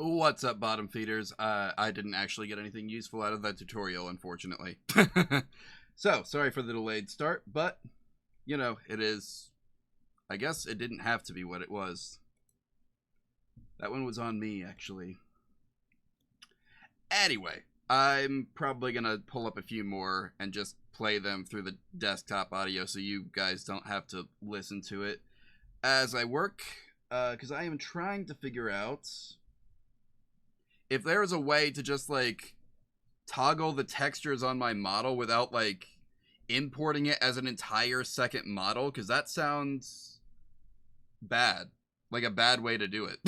What's up, bottom feeders? I didn't actually get anything useful out of that tutorial, unfortunately. So, sorry for the delayed start, but, you know, it is... I guess it didn't have to be what it was. That one was on me, actually. Anyway, I'm probably gonna pull up a few more and just play them through the desktop audio so you guys don't have to listen to it as I work, because I am trying to figure out if there is a way to just, like, toggle the textures on my model without, like, importing it as an entire second model, because that sounds bad. Like a bad way to do it.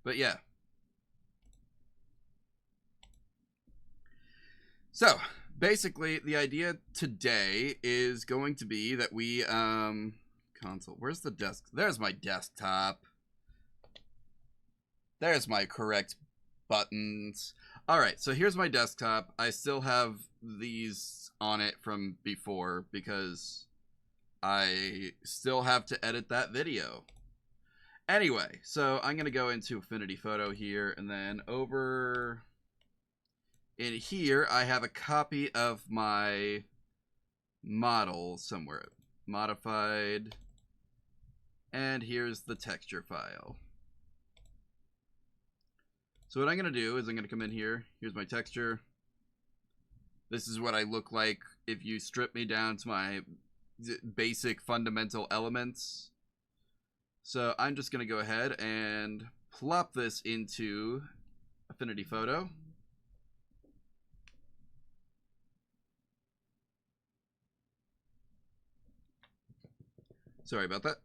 But yeah. So, basically, the idea today is going to be that we, console. Where's the desk? There's my desktop. There's my correct buttons. Alright, so here's my desktop. I still have these on it from before because I still have to edit that video. Anyway, so I'm going to go into Affinity Photo here, and then over in here I have a copy of my model somewhere. Modified. And here's the texture file. So what I'm going to do is I'm going to come in here. Here's my texture. This is what I look like if you strip me down to my basic fundamental elements. So I'm just going to go ahead and plop this into Affinity Photo. Sorry about that.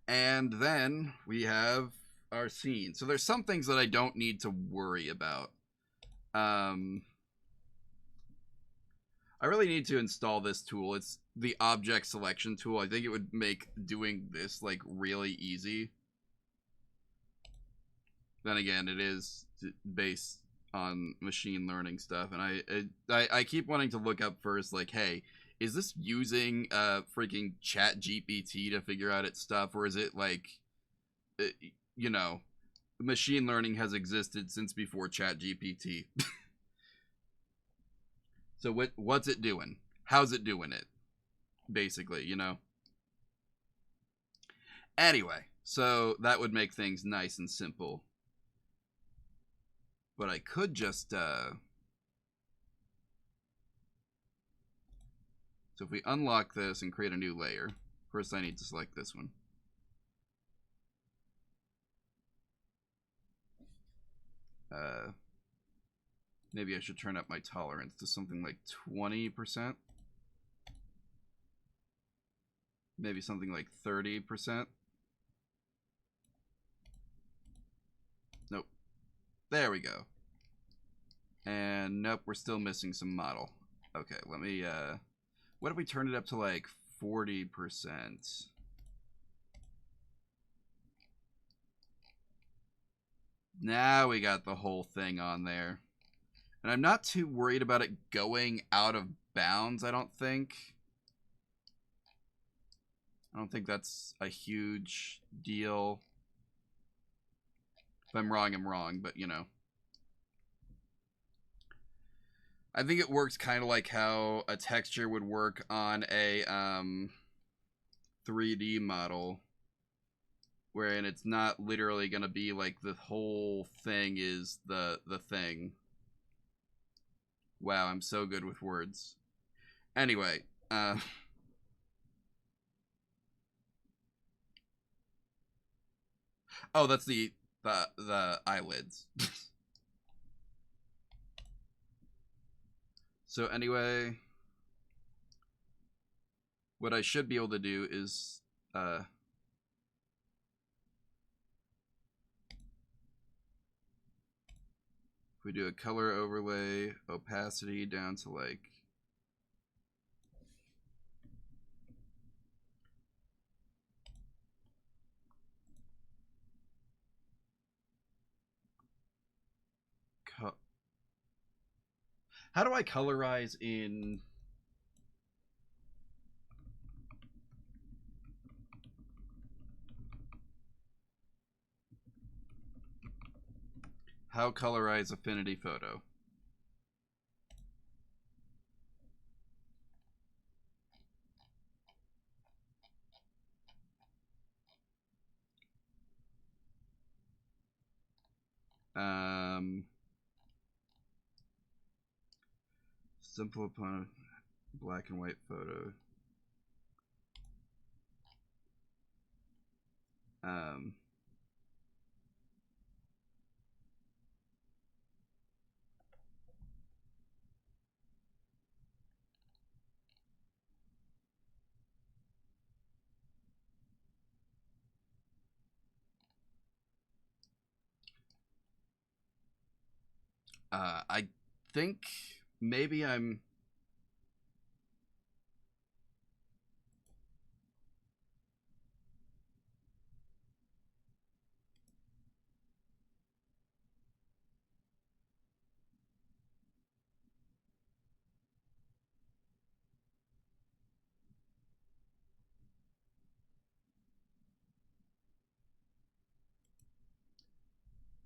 And then we have our scene. So there's some things that I don't need to worry about. I really need to install this tool. It's the object selection tool. I think it would make doing this, like, really easy. Then again, it is based on machine learning stuff, and I keep wanting to look up first, like, hey, is this using freaking Chat GPT to figure out its stuff, or is it like, you know, machine learning has existed since before Chat GPT? So what's it doing? How's it doing it? Basically, you know? Anyway, so that would make things nice and simple. But I could just, so if we unlock this and create a new layer, first I need to select this one. Maybe I should turn up my tolerance to something like 20%. Maybe something like 30%. Nope. There we go. And nope, we're still missing some model. Okay, let me, what if we turn it up to like 40%? Now we got the whole thing on there. And I'm not too worried about it going out of bounds, I don't think. I don't think that's a huge deal. If I'm wrong, but you know. I think it works kind of like how a texture would work on a 3D model, wherein it's not literally going to be like the whole thing is the thing. Wow, I'm so good with words. Anyway, oh, that's the eyelids. So anyway, what I should be able to do is if we do a color overlay, opacity down to like How do I colorize in... How colorize affinity photo? Simple upon a black and white photo. I think maybe I'm...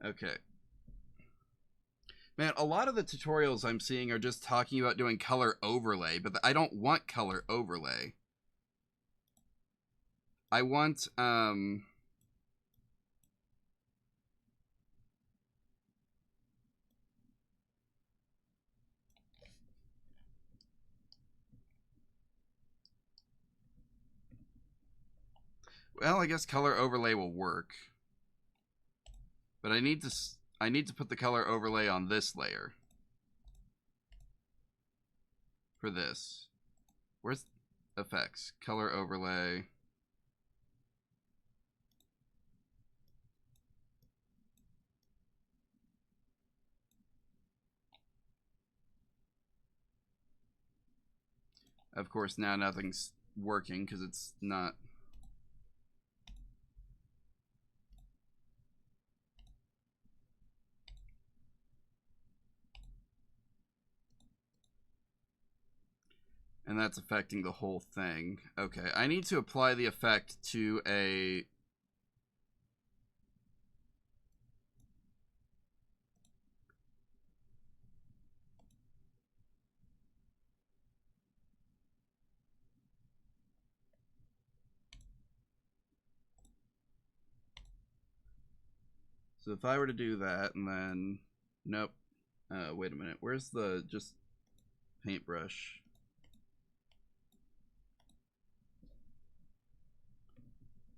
Okay. Man, a lot of the tutorials I'm seeing are just talking about doing color overlay, but I don't want color overlay. I want, well, I guess color overlay will work. But I need to put the color overlay on this layer. For this. Where's effects? Color overlay. Of course, now nothing's working because it's not... And that's affecting the whole thing. Okay, I need to apply the effect to a... So if I were to do that and then... Nope. Wait a minute. Where's the just paintbrush?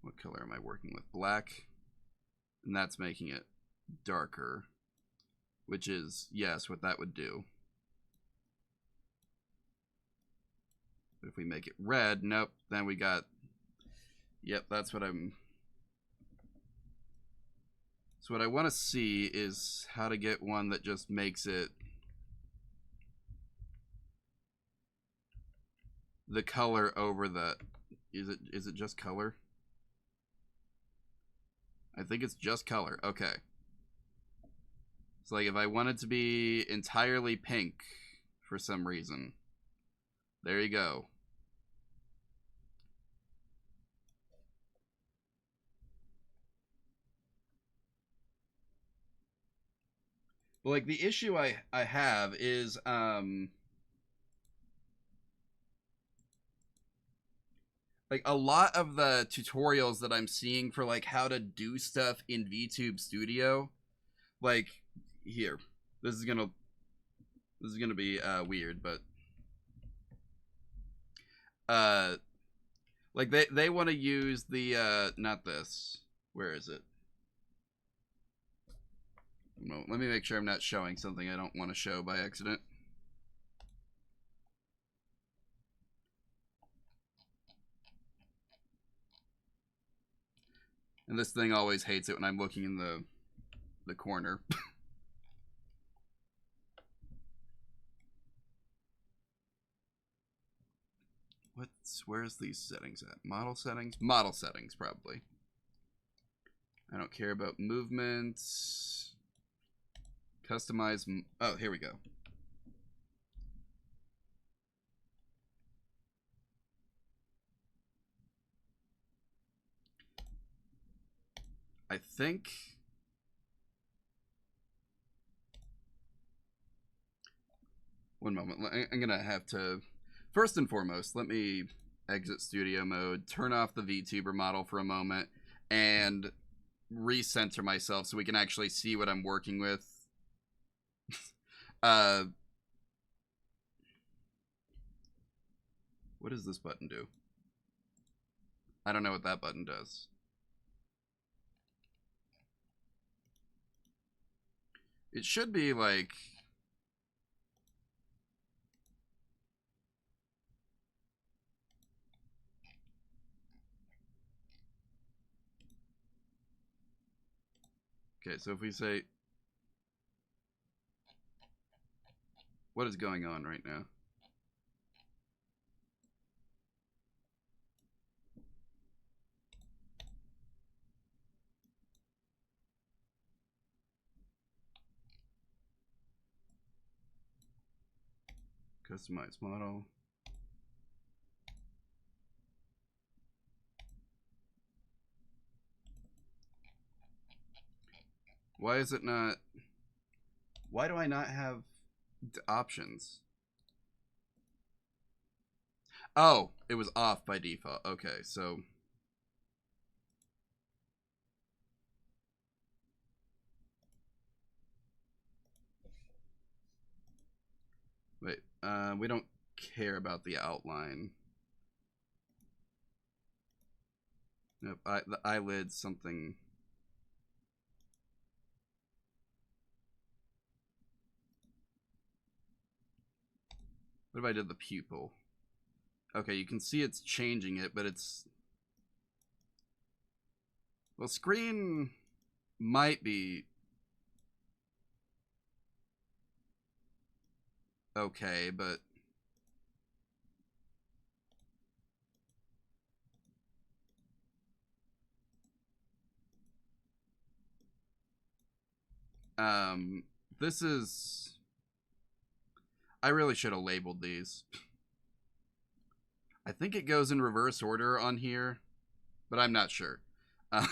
What color am I working with? Black. And that's making it darker. Which is, yes, what that would do. But if we make it red, nope, then we got... Yep, that's what I'm... So what I want to see is how to get one that just makes it the color over the... Is it just color? I think it's just color. Okay. So like if I want it to be entirely pink for some reason. There you go. But like the issue I have is like a lot of the tutorials that I'm seeing for like how to do stuff in VTube Studio, like here, this is gonna be weird, but like they want to use the not this. Where is it? No, let me make sure I'm not showing something I don't want to show by accident. And this thing always hates it when I'm looking in the corner. Where's these settings at? Model settings? Model settings, probably. I don't care about movements. Customize. Oh, here we go. I think one moment. I'm gonna have to first and foremost let me exit studio mode, turn off the VTuber model for a moment, and recenter myself so we can actually see what I'm working with. uh, what does this button do? I don't know what that button does. It should be like... Okay, so if we say... What is going on right now? Customize model. Why is it not... Why do I not have options? Oh, it was off by default. Okay, so... Wait, we don't care about the outline. Nope, the eyelid's something... What if I did the pupil? Okay, you can see it's changing it, but it's... Well, screen might be... okay, but... This is... I really should have labeled these. I think it goes in reverse order on here, but I'm not sure. The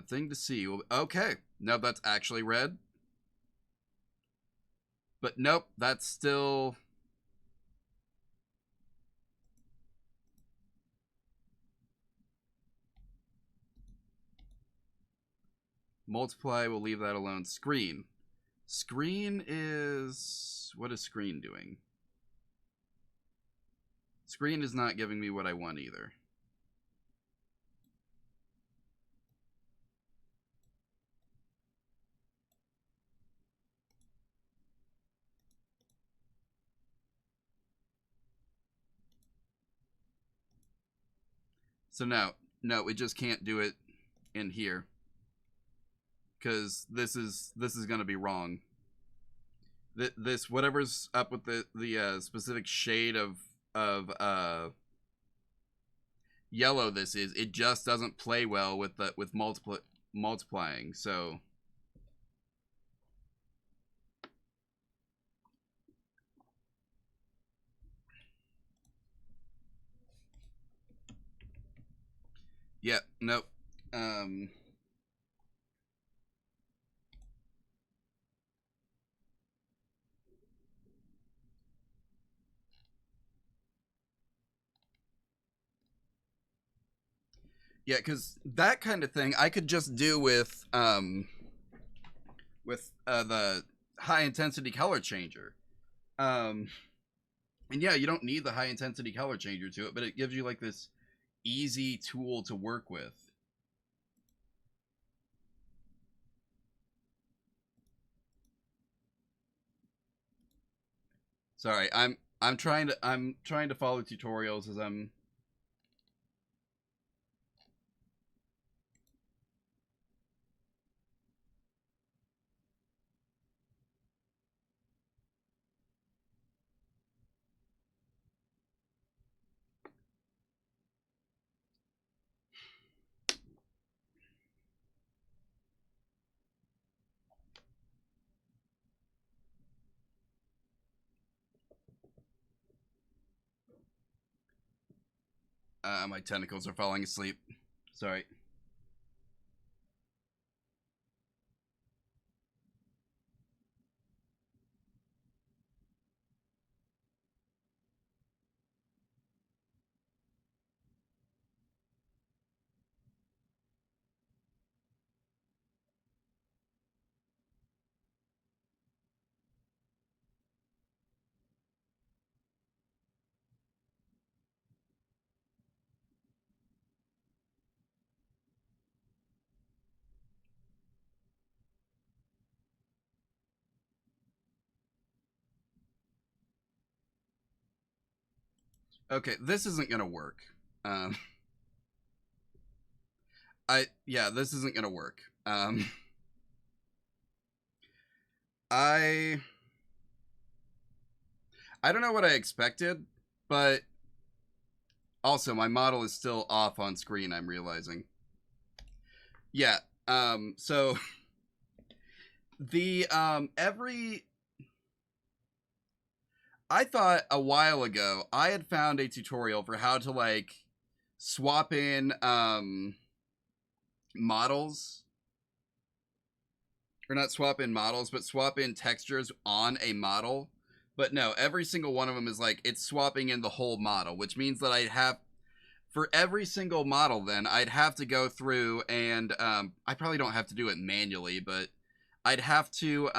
thing to see will... Okay, no, that's actually red. But nope, that's still... Multiply, we'll leave that alone. Screen. Screen is... What is screen doing? Screen is not giving me what I want either. So no, we just can't do it in here. Because this is going to be wrong. This whatever's up with the specific shade of yellow this is, it just doesn't play well with multiplying. So yeah, nope. Yeah, because that kind of thing I could just do with the high intensity color changer. And yeah, you don't need the high intensity color changer to it, but it gives you like this easy tool to work with. Sorry, I'm trying to follow tutorials as I'm... My tentacles are falling asleep. Sorry. Okay, this isn't gonna work. Um, yeah, this isn't gonna work. I I don't know what I expected, but also my model is still off on screen. I'm realizing. Yeah. So the every I thought a while ago I had found a tutorial for how to like swap in models, or not swap in models, but swap in textures on a model. But no, every single one of them is like it's swapping in the whole model, which means that I'd have for every single model then I'd have to go through and I probably don't have to do it manually, but I'd have to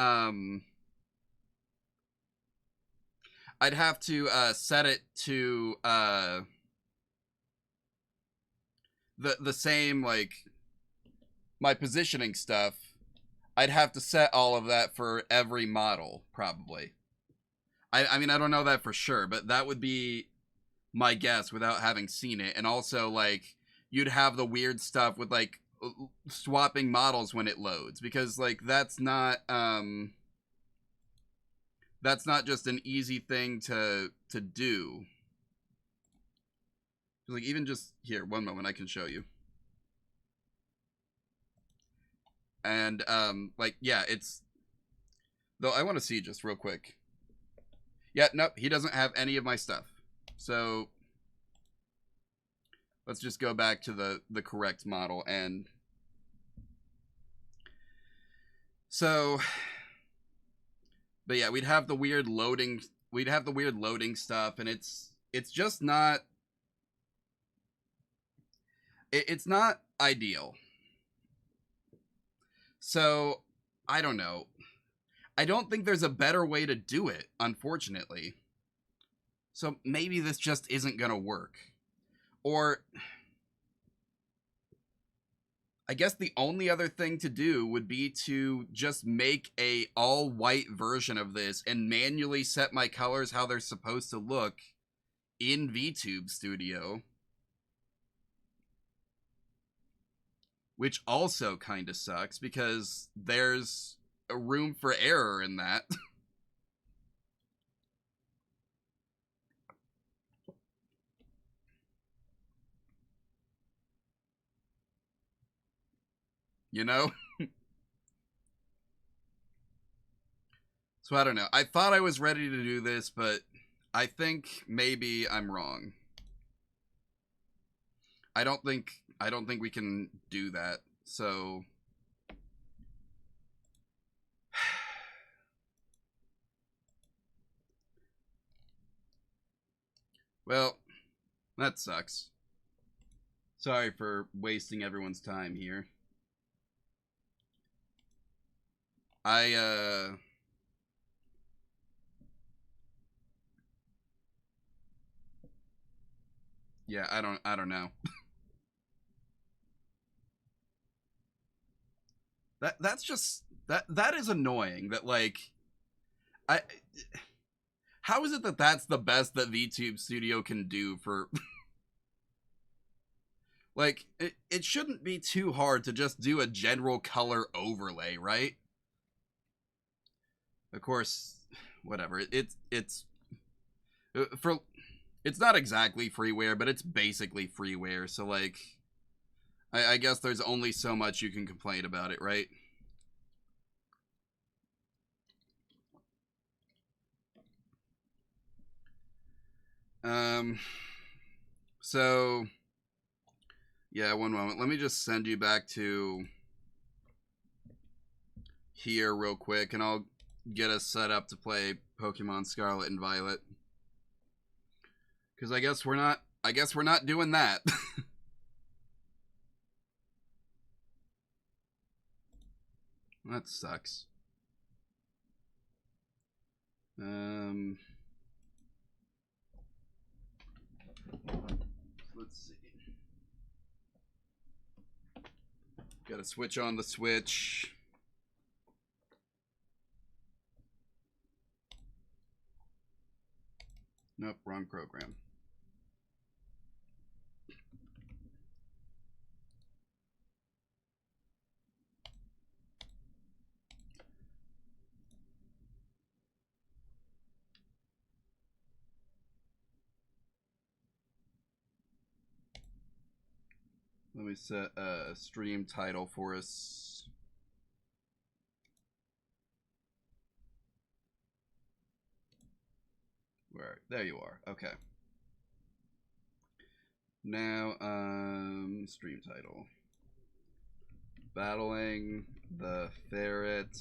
set it to the same, like my positioning stuff. I'd have to set all of that for every model probably. I mean I don't know that for sure, but that would be my guess without having seen it. And also like you'd have the weird stuff with like swapping models when it loads, because like that's not just an easy thing to do. Like even just here, one moment, I can show you. And like yeah, it's though I want to see just real quick. Yeah, nope, he doesn't have any of my stuff. So let's just go back to the correct model. And so but yeah, we'd have the weird loading stuff, and it's just not it's not ideal. So I don't know. I don't think there's a better way to do it, unfortunately. So maybe this just isn't gonna work. Or I guess the only other thing to do would be to just make a all white version of this and manually set my colors how they're supposed to look in VTube Studio. Which also kind of sucks because there's a room for error in that. You know? So I don't know. I thought I was ready to do this, but I think maybe I'm wrong. I don't think we can do that. So well, that sucks. Sorry for wasting everyone's time here. I yeah, I don't know. That's just that is annoying that like I how is it that that's the best that VTube Studio can do for like it shouldn't be too hard to just do a general color overlay, right? Of course, whatever. It's for it's not exactly freeware, but it's basically freeware. So like I guess there's only so much you can complain about it, right? Um So, yeah, one moment. Let me just send you back to here real quick, and I'll get us set up to play Pokemon Scarlet and Violet. Because I guess we're not doing that. That sucks. Let's see. Gotta switch on the Switch. Nope, wrong program. Let me set a stream title for us. Where? There you are. Okay. Now, stream title. Battling the Ferret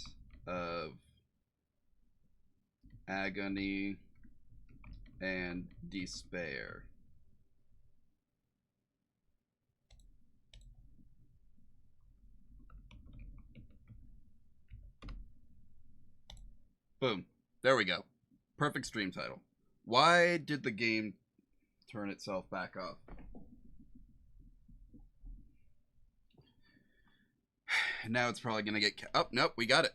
of Agony and Despair. Boom. There we go. Perfect stream title. Why did the game turn itself back off? Now it's probably going to get... Oh, nope, we got it.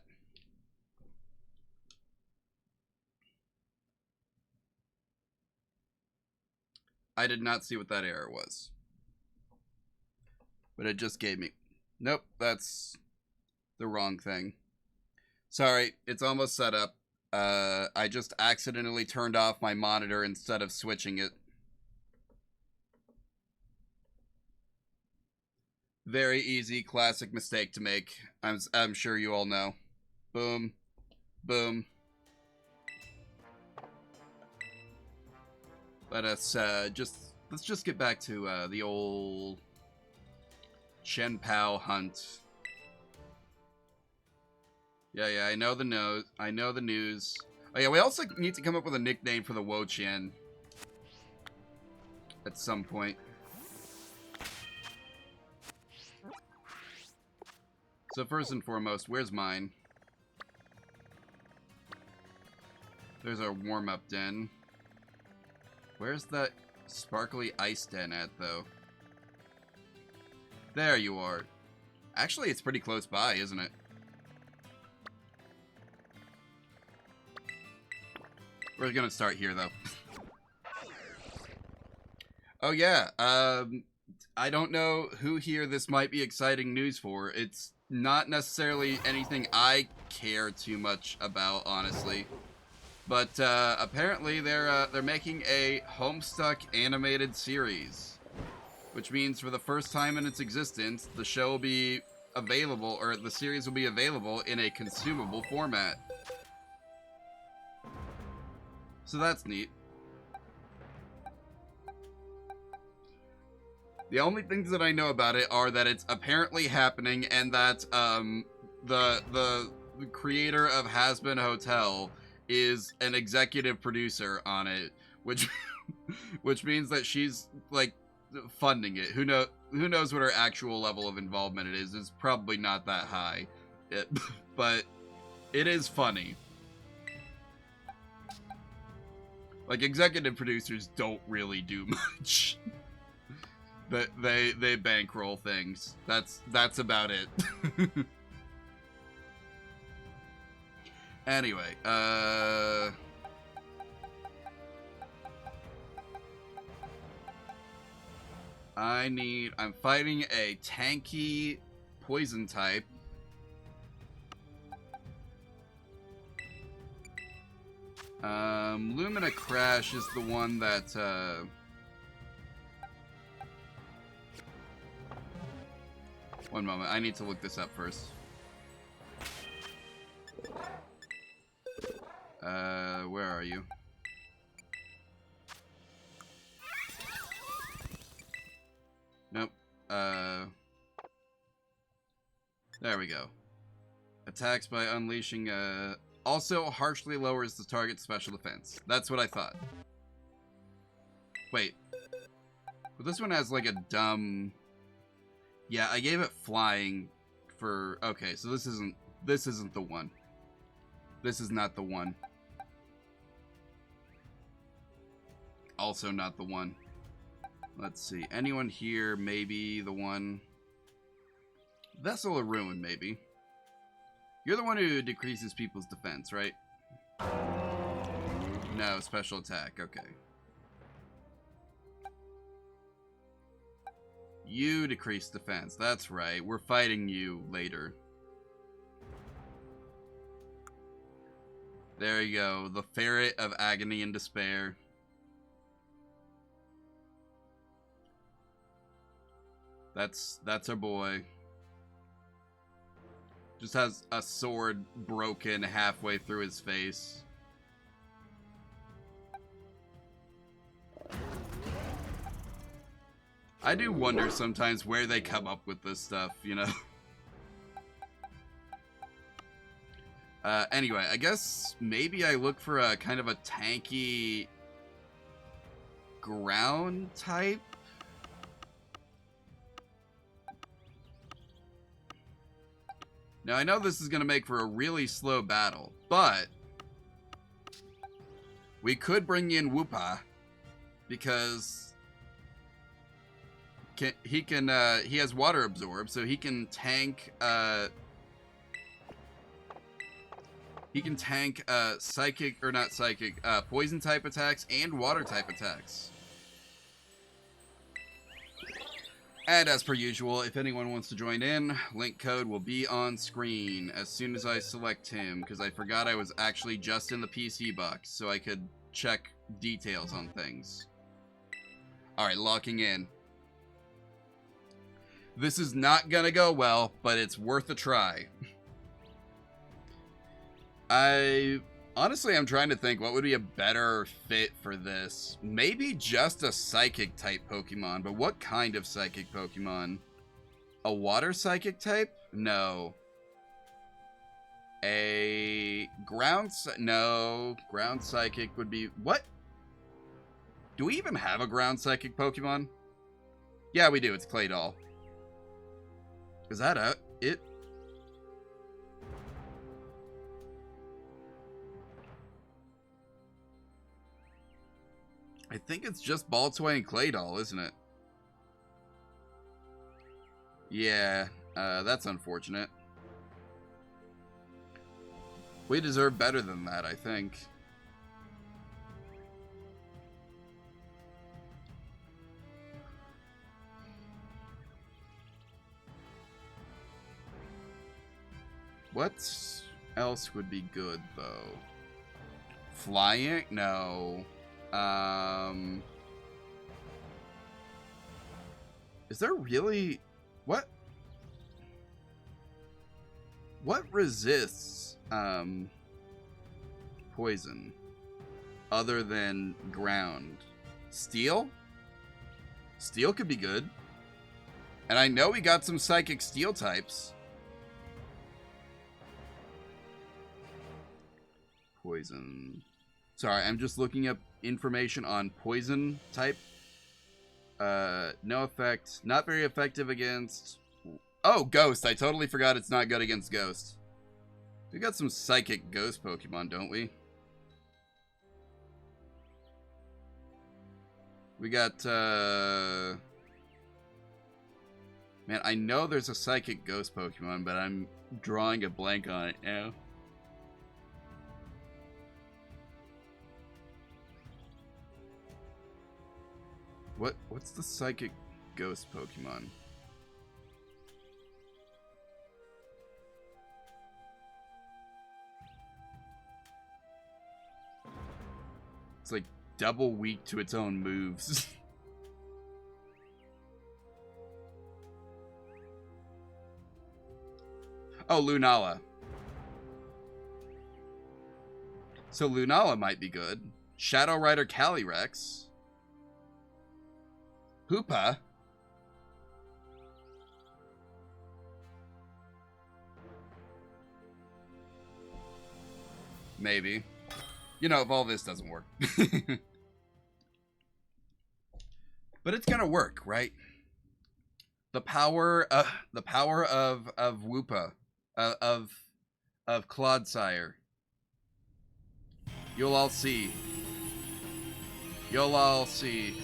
I did not see what that error was. But it just gave me... Nope, that's the wrong thing. Sorry, it's almost set up. I just accidentally turned off my monitor instead of switching it. Very easy, classic mistake to make. I'm sure you all know. Boom. Boom. Let us let's just get back to the old Chien-Pao hunt. Yeah, I know the news. Oh yeah, we also need to come up with a nickname for the Wo-Chien at some point. So first and foremost, where's mine? There's our warm-up den. Where's that sparkly ice den at, though? There you are. Actually, it's pretty close by, isn't it? We're gonna start here, though. Oh, yeah. I don't know who here this might be exciting news for. It's not necessarily anything I care too much about, honestly. But apparently they're making a Homestuck animated series, which means for the first time in its existence, the show will be available, or the series will be available in a consumable format. So that's neat. The only things that I know about it are that it's apparently happening, and that the creator of Has Been Hotel is an executive producer on it, which which means that she's like funding it. Who knows what her actual level of involvement it is? It's probably not that high, but it is funny. Like, executive producers don't really do much. But they bankroll things. That's about it. Anyway, I'm fighting a tanky poison type. Lumina Crash is the one that, one moment, I need to look this up first. Where are you? There we go. Attacks by unleashing, also harshly lowers the target's special defense. That's what I thought. Wait. But this one has, like, a dumb... Yeah, I gave it flying for... Okay, so this isn't the one. This is not the one. Also not the one. Let's see. Anyone here? Maybe the one... Vessel of Ruin, maybe. You're the one who decreases people's defense, right? No, special attack. Okay. You decrease defense. That's right. We're fighting you later. There you go. The Ferret of Agony and Despair. That's our boy. Just has a sword broken halfway through his face. I do wonder sometimes where they come up with this stuff, you know? Anyway, I guess maybe I look for a kind of a tanky ground type. Now, I know this is going to make for a really slow battle, but we could bring in Woopa because he has water absorb, so he can tank psychic, or not psychic, poison type attacks and water type attacks. And as per usual, if anyone wants to join in, link code will be on screen as soon as I select him, because I forgot I was actually just in the PC box, so I could check details on things. Alright, locking in. This is not gonna go well, but it's worth a try. Honestly, I'm trying to think what would be a better fit for this. Maybe just a psychic type Pokemon, but what kind of psychic Pokemon? A water psychic type? No. A ground... No. Ground psychic would be... What? Do we even have a ground psychic Pokemon? Yeah, we do. It's Claydol. Is that it? I think it's just Baltoy and Claydol, isn't it? Yeah, that's unfortunate. We deserve better than that, I think. What else would be good, though? Flying? No. Is there really... What resists, poison? Other than ground? Steel? Steel could be good. And I know we got some psychic steel types. Poison... Sorry, I'm just looking up information on poison type. No effect. Not very effective against... Oh, Ghost. I totally forgot it's not good against Ghost. We got some psychic Ghost Pokemon, don't we? We got, Man, I know there's a psychic Ghost Pokemon, but I'm drawing a blank on it now. What's the psychic ghost Pokemon? It's like double weak to its own moves. Oh, Lunala. So Lunala might be good. Shadow Rider Calyrex. Hoopa. Maybe. You know, if all this doesn't work. But it's gonna work, right? The power of Woopa, of Clodsire. You'll all see. You'll all see.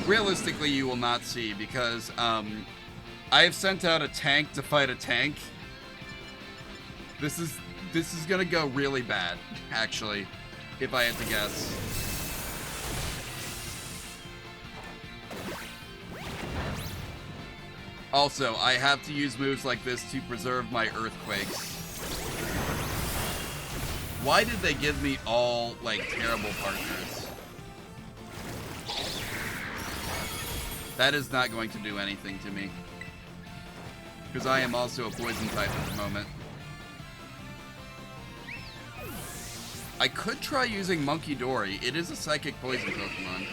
Realistically, you will not see because I have sent out a tank to fight a tank. This is gonna go really bad, actually, if I had to guess. Also, I have to use moves like this to preserve my earthquakes. Why did they give me all, like, terrible partners? That is not going to do anything to me. Because I am also a poison type at the moment. I could try using Monkey Dory. It is a psychic poison Pokemon.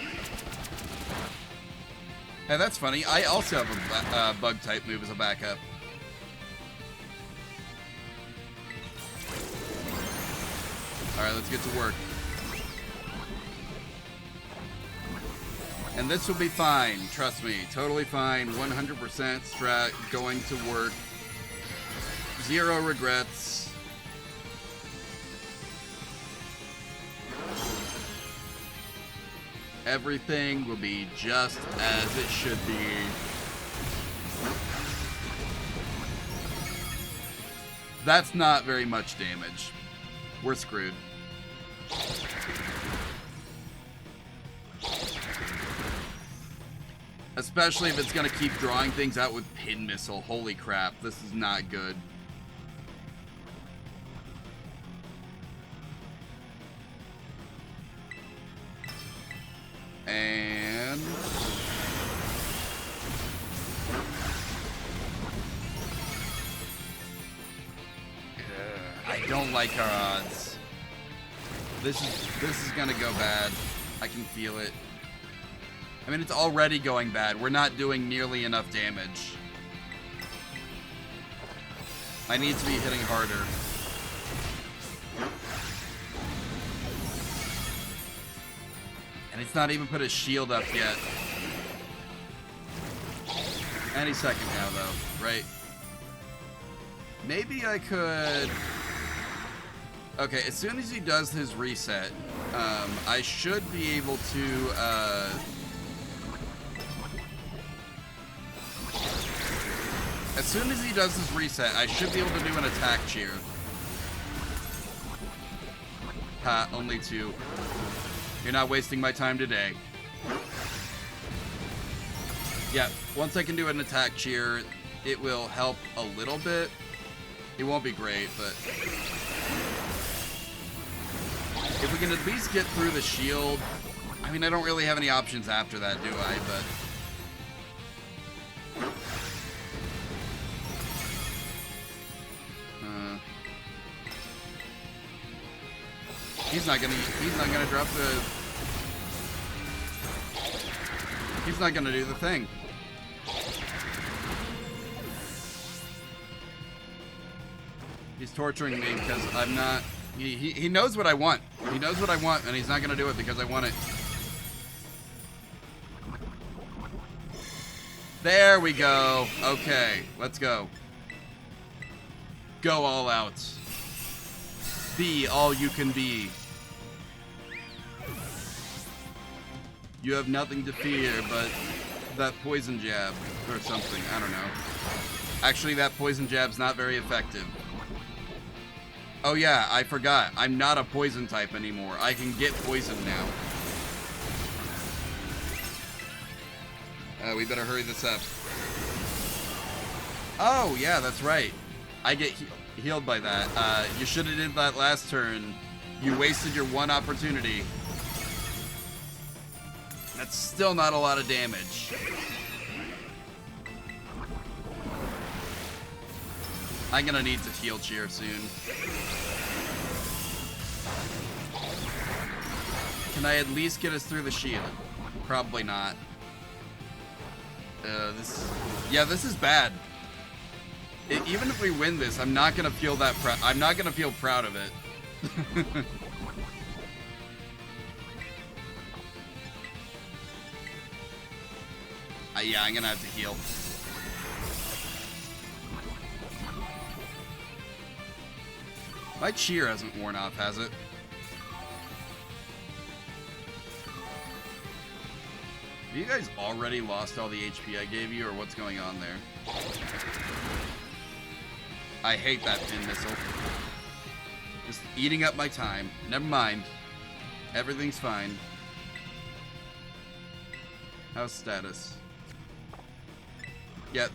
Hey, that's funny. I also have a bug type move as a backup. Alright, let's get to work. And this will be fine. Trust me. Totally fine. 100% strat. Going to work. Zero regrets. Everything will be just as it should be. That's not very much damage. We're screwed. Especially if it's gonna keep drawing things out with Pin Missile. Holy crap, this is not good. And I don't like our odds. This is gonna go bad. I can feel it. I mean, it's already going bad. We're not doing nearly enough damage. I need to be hitting harder. And it's not even put his shield up yet. Any second now, though, right? Maybe I could... Okay, as soon as he does his reset, I should be able to, as soon as he does his reset, I should be able to do an attack cheer. Ha, only 2. You're not wasting my time today. Yeah, once I can do an attack cheer, it will help a little bit. It won't be great, but... if we can at least get through the shield... I mean, I don't really have any options after that, do I? But... He's not gonna drop the... He's not gonna do the thing. He's torturing me because I'm not... He knows what I want. He knows what I want, and he's not gonna do it because I want it. There we go. Okay, let's go. Go all out. Be all you can be. You have nothing to fear but that poison jab or something. I don't know. Actually, that poison jab's not very effective. Oh yeah, I forgot. I'm not a poison type anymore. I can get poisoned now. We better hurry this up. Oh yeah, that's right. I get healed by that. You should have did that last turn. You wasted your one opportunity. That's still not a lot of damage. I'm gonna need to heal cheer soon. Can I at least get us through the shield? Probably not. This is bad. Even if we win this, I'm not gonna feel that proud. I'm not gonna feel proud of it. Yeah, I'm gonna have to heal. My cheer hasn't worn off, has it? Have you guys already lost all the HP I gave you, or what's going on there? I hate that pin missile. Just eating up my time. Never mind. Everything's fine. How's status? Yeah,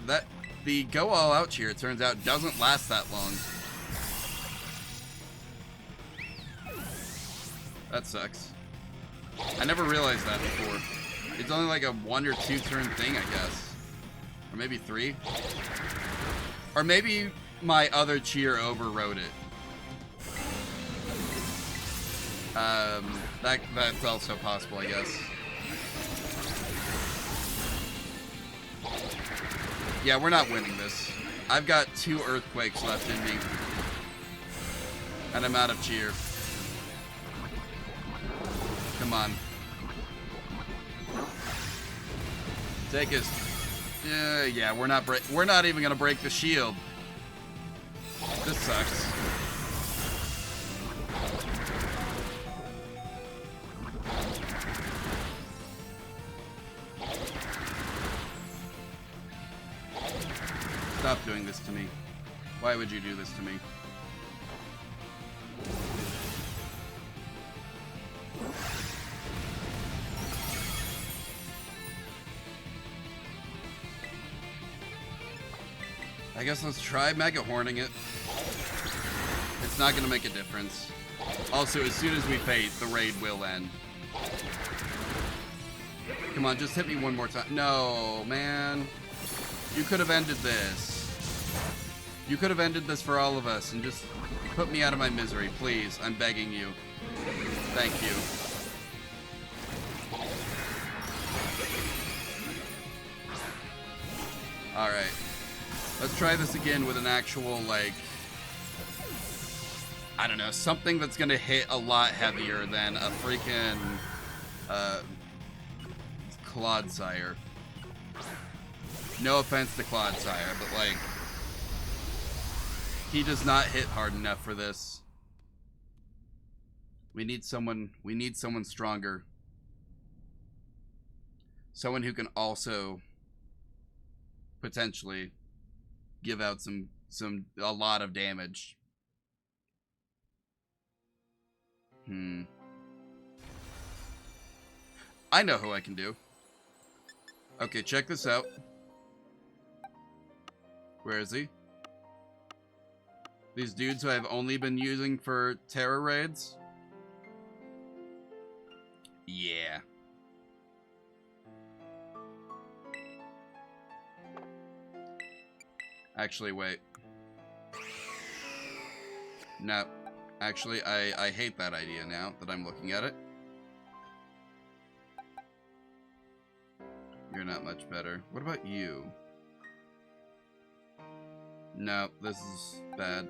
the go all out cheer, it turns out, doesn't last that long. That sucks. I never realized that before. It's only like a 1 or 2 turn thing, I guess. Or maybe 3. Or maybe my other cheer overrode it. That's also possible, I guess. Yeah, we're not winning this. I've got 2 earthquakes left in me. And I'm out of cheer. Come on. Take his... yeah, we're not even gonna break the shield. This sucks. Stop doing this to me. Why would you do this to me? I guess let's try Mega Horning it. It's not gonna make a difference. Also, as soon as we fade, the raid will end. Come on, just hit me one more time. No, man. You could have ended this. You could have ended this for all of us and just put me out of my misery, please. I'm begging you. Thank you. Alright. Let's try this again with an actual, like... I don't know, something that's gonna hit a lot heavier than a freaking... Clodsire. No offense to Clodsire, but, like... He does not hit hard enough for this. We need someone stronger. Someone who can also potentially give out a lot of damage. I know who I can do. Okay, check this out. Where is he? These dudes who I've only been using for terror raids? Yeah. Actually, wait. No. Actually, I hate that idea now that I'm looking at it. You're not much better. What about you? No, this is bad.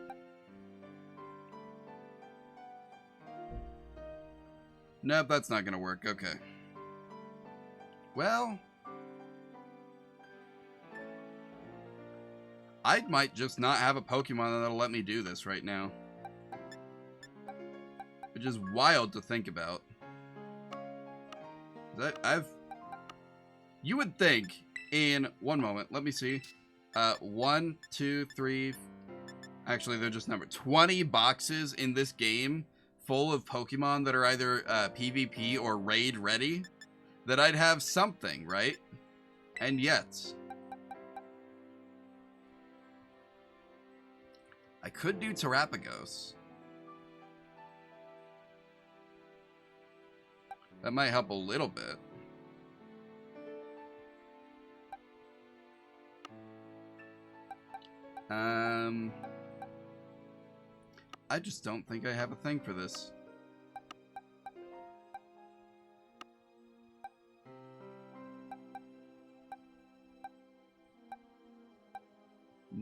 Nope, that's not gonna work. Okay. Well... I might just not have a Pokemon that'll let me do this right now. Which is wild to think about. You would think in... One moment, let me see. 1, 2, 3... Actually, they're just numbered. 20 boxes in this game full of Pokemon that are either PvP or raid ready, that I'd have something, right? And yet, I could do Terrapagos. That might help a little bit. I just don't think I have a thing for this.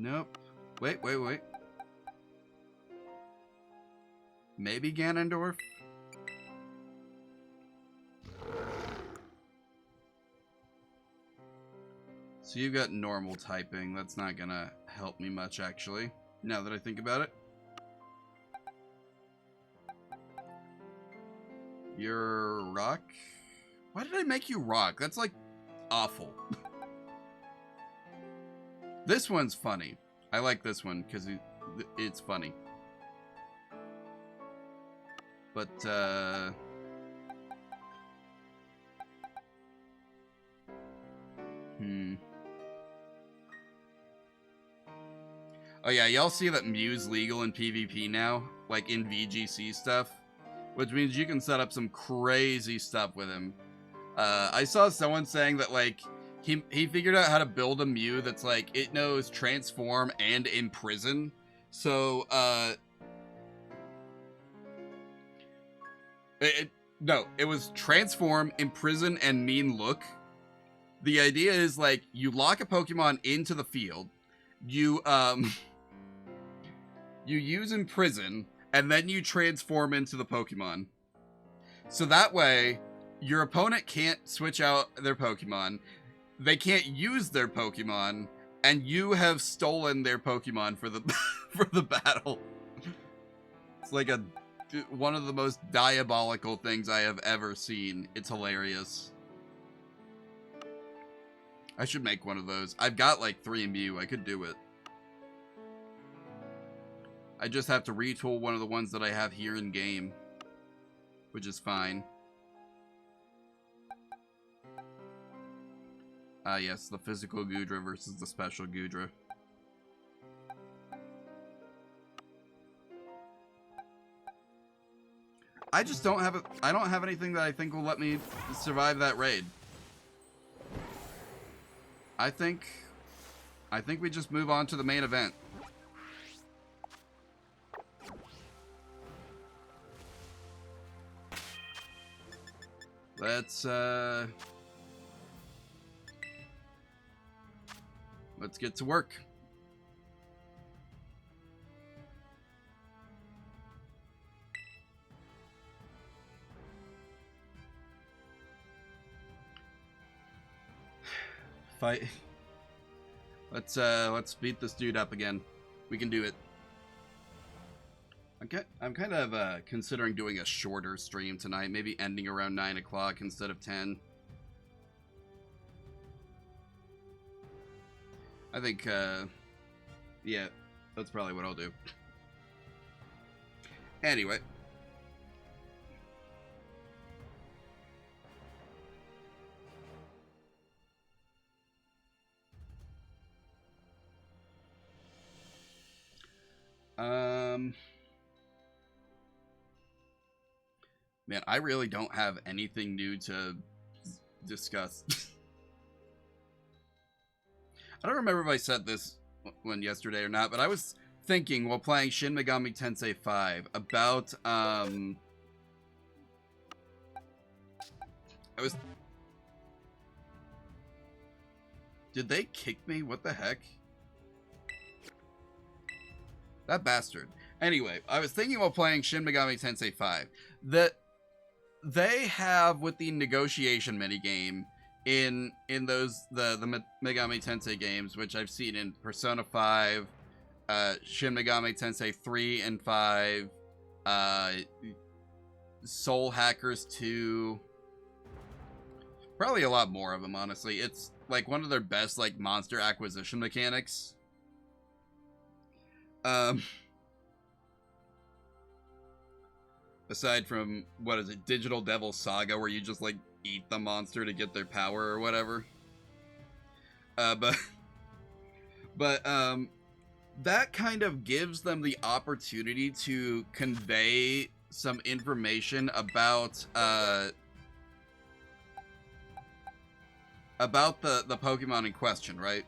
Nope. Wait. Maybe Ganondorf? So you've got normal typing. That's not gonna help me much, actually, now that I think about it. You're rock? Why did I make you rock? That's, like, awful. This one's funny. I like this one, because it's funny. But, Oh yeah, y'all see that Mew's legal in PvP now? Like, in VGC stuff? Which means you can set up some crazy stuff with him. I saw someone saying that, like, he figured out how to build a Mew that's, like, it knows Transform and Imprison. So, no, it was Transform, Imprison, and Mean Look. The idea is, like, you lock a Pokemon into the field, you use Imprison, and then you transform into the Pokemon. So that way, your opponent can't switch out their Pokemon, they can't use their Pokemon, and you have stolen their Pokemon for the for the battle. It's like one of the most diabolical things I have ever seen. It's hilarious. I should make one of those. I've got like 3 Mew. I could do it. I just have to retool one of the ones that I have here in game, which is fine. Yes, the physical Goodra versus the special Goodra. I just don't have I don't have anything that I think will let me survive that raid. I think we just move on to the main event. Let's get to work. Fight. Let's beat this dude up again. We can do it. I'm kind of considering doing a shorter stream tonight, maybe ending around 9 o'clock instead of 10. I think, yeah, that's probably what I'll do. Anyway. Man, I really don't have anything new to discuss. I don't remember if I said this one yesterday or not, but I was thinking while playing Shin Megami Tensei 5 about, Did they kick me? What the heck? That bastard. Anyway, I was thinking while playing Shin Megami Tensei 5 that they have, with the negotiation minigame in those the Megami Tensei games, which I've seen in Persona 5, Shin Megami Tensei 3 and 5, Soul Hackers 2, probably a lot more of them, honestly. It's like one of their best like monster acquisition mechanics. Aside from, what is it, Digital Devil Saga, where you just, like, eat the monster to get their power or whatever. But that kind of gives them the opportunity to convey some information about the Pokemon in question, right?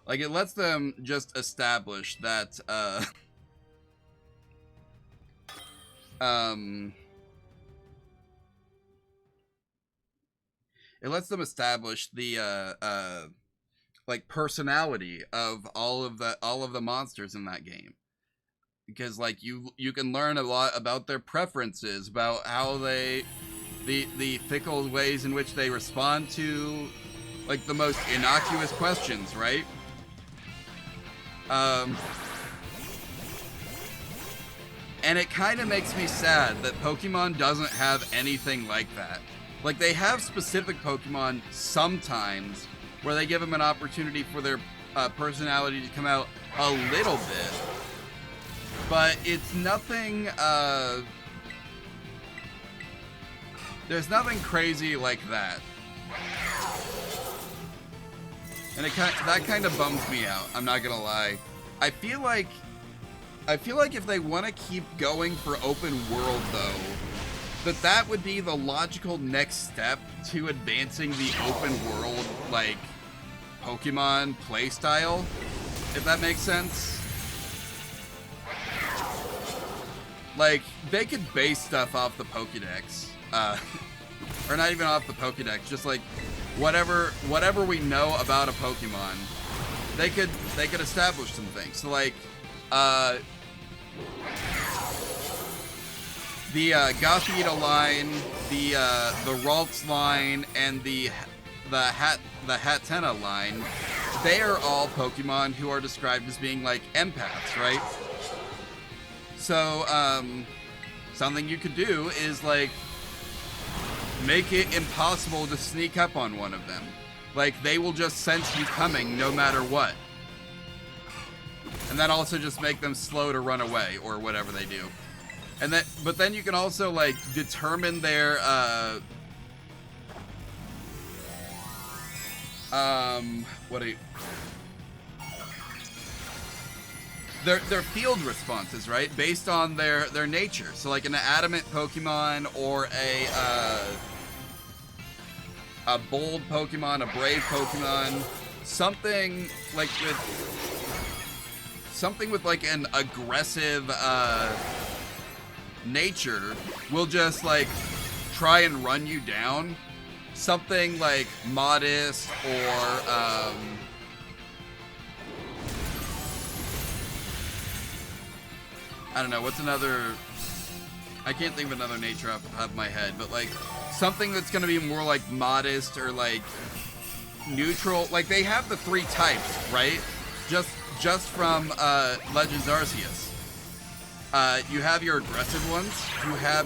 Like, it lets them just establish that, it lets them establish the like personality of all of the monsters in that game, because like you can learn a lot about their preferences, about how they the fickle ways in which they respond to like the most innocuous questions, right? And it kind of makes me sad that Pokemon doesn't have anything like that. Like, they have specific Pokemon sometimes where they give them an opportunity for their personality to come out a little bit. But it's nothing, there's nothing crazy like that. And that kind of bums me out, I'm not gonna lie. I feel like if they want to keep going for open world, though, that would be the logical next step to advancing the open world, like, Pokemon playstyle, if that makes sense. Like, they could base stuff off the Pokédex, or not even off the Pokédex, just like whatever we know about a Pokemon, they could establish some things. So like, the Gothita line, the Ralts line, and the Hatenna line, they are all Pokemon who are described as being like empaths, right? So, something you could do is like make it impossible to sneak up on one of them. Like, they will just sense you coming no matter what. And that also just make them slow to run away or whatever they do. And that, but then you can also like determine their their field responses, right? Based on their nature. So like an adamant Pokemon or a bold Pokemon, a brave Pokemon, something with like an aggressive nature will just like try and run you down. Something like modest or I don't know, what's another, I can't think of another nature off the top of my head, but like something that's gonna be more like modest or like neutral. Like they have the 3 types, right? Just from Legends Arceus. You have your aggressive ones, you have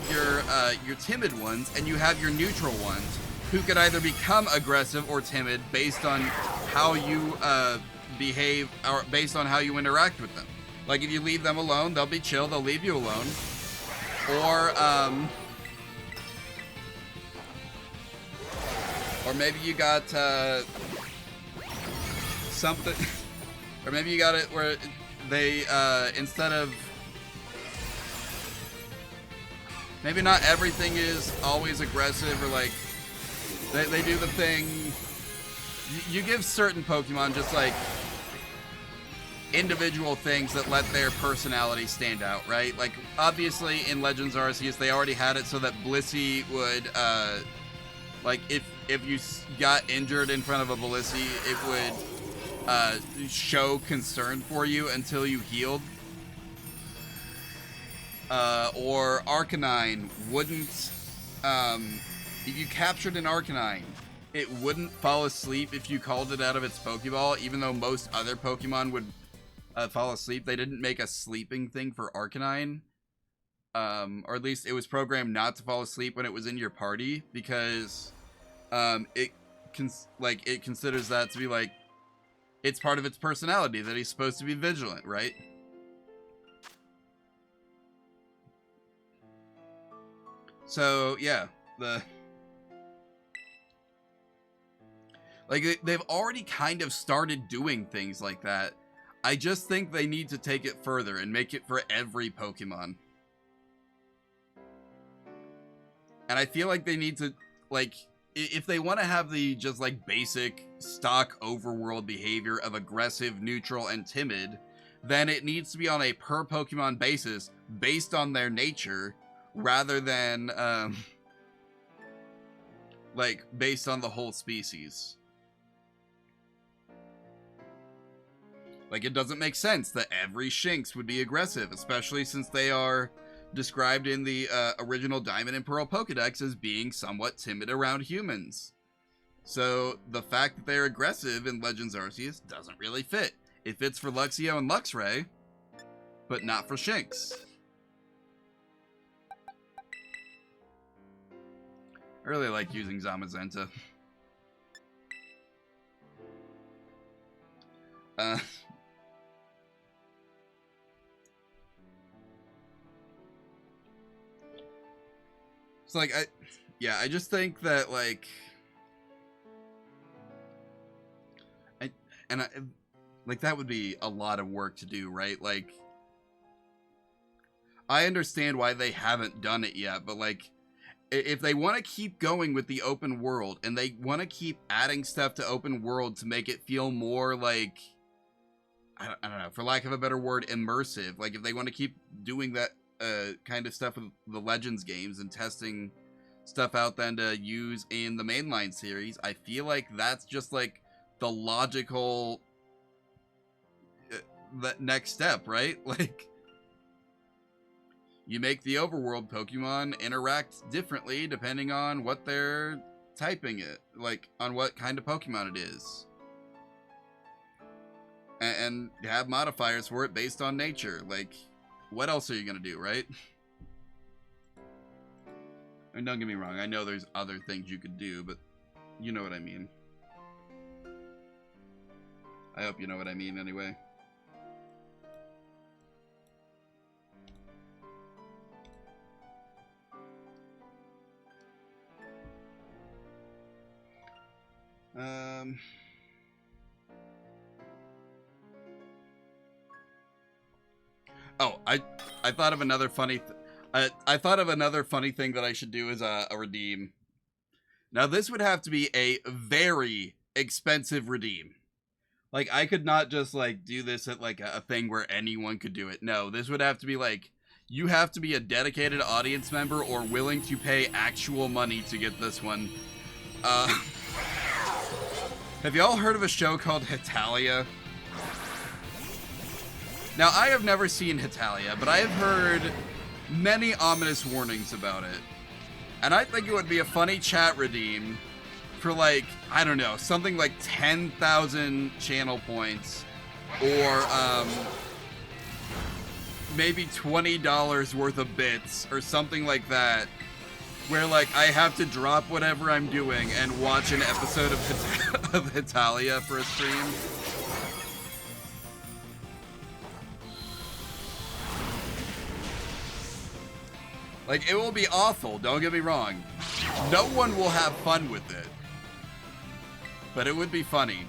your timid ones, and you have your neutral ones, who could either become aggressive or timid based on how you behave, or based on how you interact with them. Like if you leave them alone, they'll be chill, they'll leave you alone. Or maybe you got something, or maybe you got it where they, instead of, maybe not everything is always aggressive, or like, they do the thing, you give certain Pokemon just like individual things that let their personality stand out, right? Like, obviously in Legends Arceus, they already had it so that Blissey would, like, if you got injured in front of a Blissey, it would show concern for you until you healed. Or Arcanine wouldn't, if you captured an Arcanine, it wouldn't fall asleep if you called it out of its Pokeball, even though most other Pokemon would fall asleep. They didn't make a sleeping thing for Arcanine. Or at least it was programmed not to fall asleep when it was in your party, because it considers that to be like, it's part of its personality that he's supposed to be vigilant, right? So yeah, they've already kind of started doing things like that. I just think they need to take it further and make it for every Pokemon. And I feel like they need to, like, if they want to have the just like basic stock overworld behavior of aggressive, neutral, and timid, then it needs to be on a per Pokemon basis based on their nature, rather than like, based on the whole species. Like, it doesn't make sense that every Shinx would be aggressive, especially since they are described in the original Diamond and Pearl Pokedex as being somewhat timid around humans. So, the fact that they're aggressive in Legends Arceus doesn't really fit. It fits for Luxio and Luxray, but not for Shinx. I really like using Zamazenta. It's like, I just think that, like, like, that would be a lot of work to do, right? Like, I understand why they haven't done it yet, but, like, if they want to keep going with the open world, and they want to keep adding stuff to open world to make it feel more, like, I don't know, for lack of a better word, immersive, like, if they want to keep doing that kind of stuff with the Legends games and testing stuff out then to use in the mainline series, I feel like that's just, like, the logical the next step, right? Like, you make the overworld Pokemon interact differently depending on what they're typing it, like, on what kind of Pokemon it is. And have modifiers for it based on nature. Like, what else are you gonna do, right? I mean, don't get me wrong, I know there's other things you could do, but you know what I mean. I hope you know what I mean anyway. Oh, I thought of another funny I thought of another funny thing that I should do as a redeem. Now, this would have to be a very expensive redeem. Like, I could not just, like, do this at, like, a thing where anyone could do it. No, this would have to be, like, you have to be a dedicated audience member or willing to pay actual money to get this one. Have y'all heard of a show called Hetalia? Now, I have never seen Hetalia, but I have heard many ominous warnings about it. And I think it would be a funny chat redeem for, like, I don't know, something like 10,000 channel points, or maybe $20 worth of bits, or something like that, where, like, I have to drop whatever I'm doing and watch an episode of Hetalia for a stream. Like, it will be awful, don't get me wrong. No one will have fun with it. But it would be funny.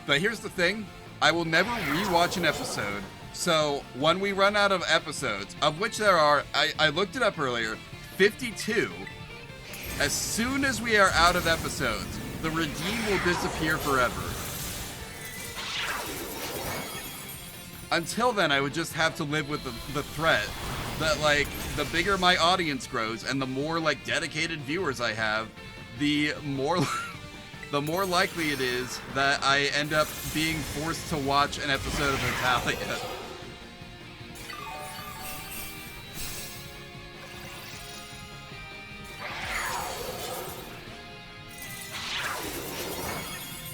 But here's the thing. I will never rewatch an episode. So, when we run out of episodes, of which there are, I looked it up earlier, 52. As soon as we are out of episodes, the redeem will disappear forever. Until then, I would just have to live with the threat that, like, the bigger my audience grows and the more, like, dedicated viewers I have, the more likely it is that I end up being forced to watch an episode of Hetalia.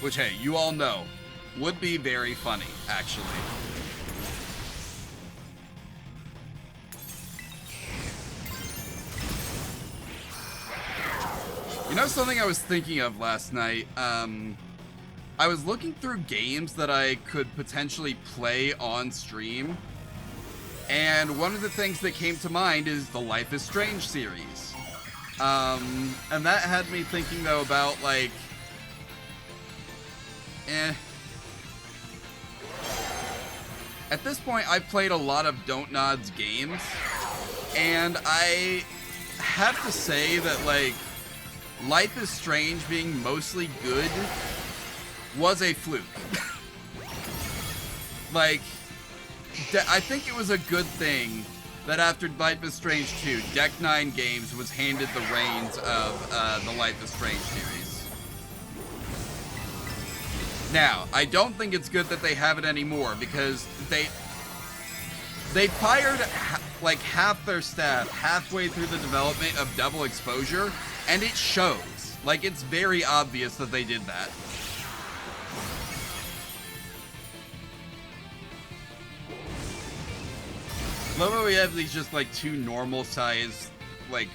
Which, hey, you all know, would be very funny, actually. You know something I was thinking of last night? I was looking through games that I could potentially play on stream, and one of the things that came to mind is the Life is Strange series. And that had me thinking, though, about, like, at this point, I've played a lot of Don't Nod's games, and I have to say that, like, Life is Strange being mostly good was a fluke. Like, I think it was a good thing that after Life is Strange 2, Deck 9 Games was handed the reins of the Life is Strange series. Now, I don't think it's good that they have it anymore, because they fired like half their staff halfway through the development of Double Exposure, and it shows. Like, it's very obvious that they did that. Love how we have these just like two normal size, like,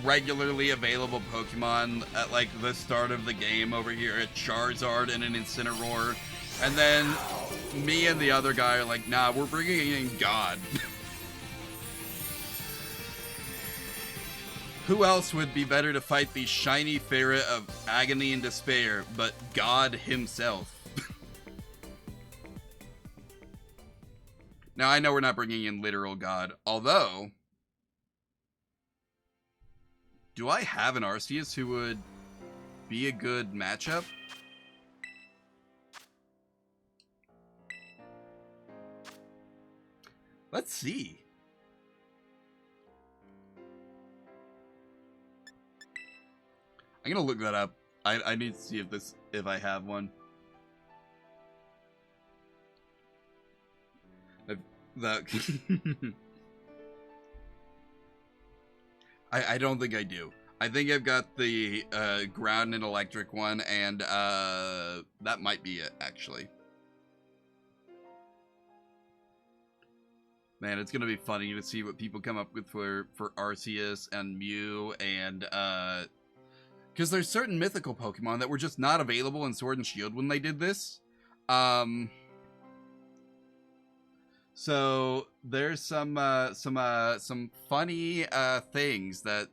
regularly available Pokemon at like the start of the game over here, a Charizard and an Incineroar, and then me and the other guy are like, nah, we're bringing in God. Who else would be better to fight the shiny ferret of agony and despair but God himself? Now, I know we're not bringing in literal God, although, do I have an Arceus who would be a good matchup? Let's see. I'm gonna look that up. I need to see if I have one. I don't think I do. I think I've got the ground and electric one, and that might be it, actually. Man, it's gonna be funny to see what people come up with for Arceus and Mew, and because there's certain mythical Pokemon that were just not available in Sword and Shield when they did this. So there's some funny things that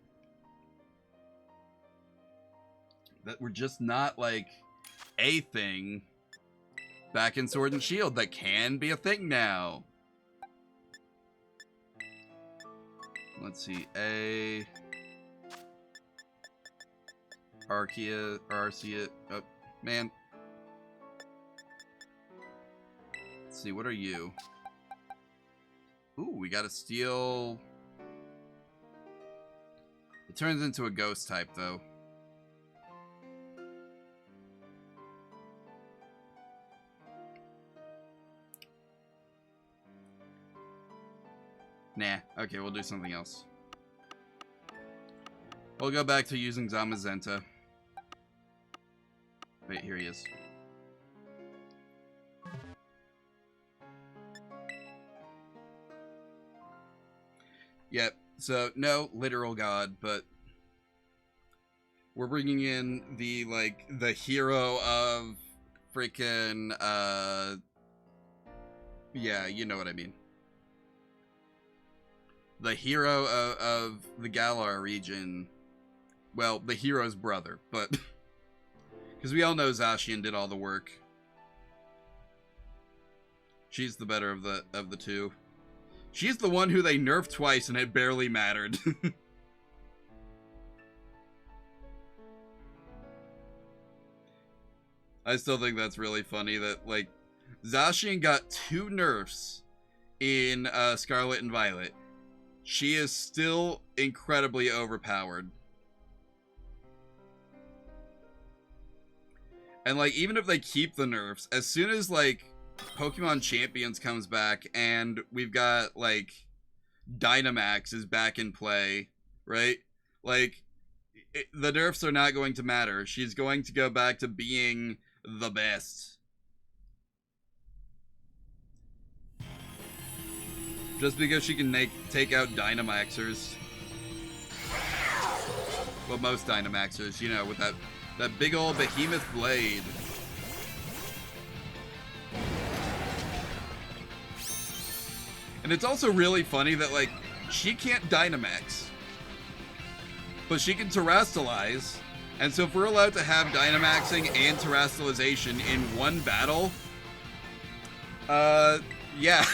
were just not like a thing back in Sword and Shield that can be a thing now. Let's see, Arceus, oh, man. Let's see, what are you? Ooh, we got a steel. It turns into a ghost type, though. Nah, okay, we'll do something else. We'll go back to using Zamazenta. Wait, here he is. Yep, so no literal God, but we're bringing in the, like, the hero of freaking, yeah, you know what I mean. The hero of the Galar region. Well, the hero's brother, but because we all know Zacian did all the work. She's the better of the two. She's the one who they nerfed twice and it barely mattered. I still think that's really funny that, like, Zacian got 2 nerfs in Scarlet and Violet. She is still incredibly overpowered. And, like, even if they keep the nerfs, as soon as, like, Pokemon Champions comes back and we've got, like, Dynamax is back in play, right? Like, the nerfs are not going to matter. She's going to go back to being the best. Just because she can take out Dynamaxers. Well, most Dynamaxers, you know, with that big old behemoth blade. And it's also really funny that, like, she can't Dynamax. But she can Terrastalize. And so if we're allowed to have Dynamaxing and Terrastalization in one battle, yeah.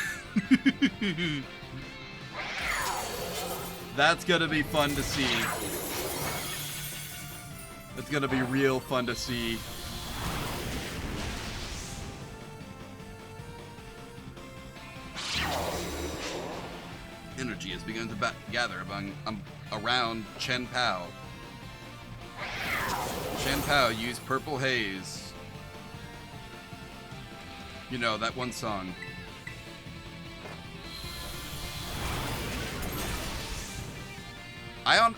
That's gonna be fun to see. It's gonna be real fun to see. Energy has begun to gather around Chien-Pao. Chien-Pao used Purple Haze. You know, that one song. I'm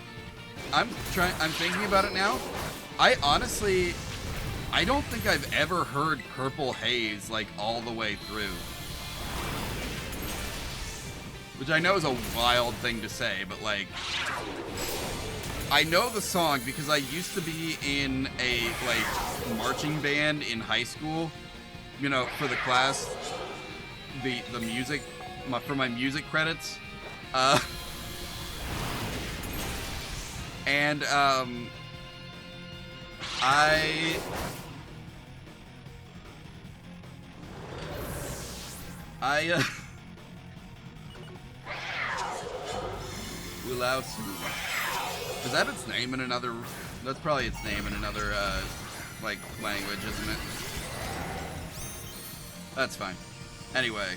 thinking about it now. I don't think I've ever heard Purple Haze, like, all the way through. Which I know is a wild thing to say, but, like, I know the song because I used to be in a, like, marching band in high school. You know, for the class, the music, for my music credits. And, Wulausu. Is that its name in another... That's probably its name in another, like, language, isn't it? That's fine. Anyway.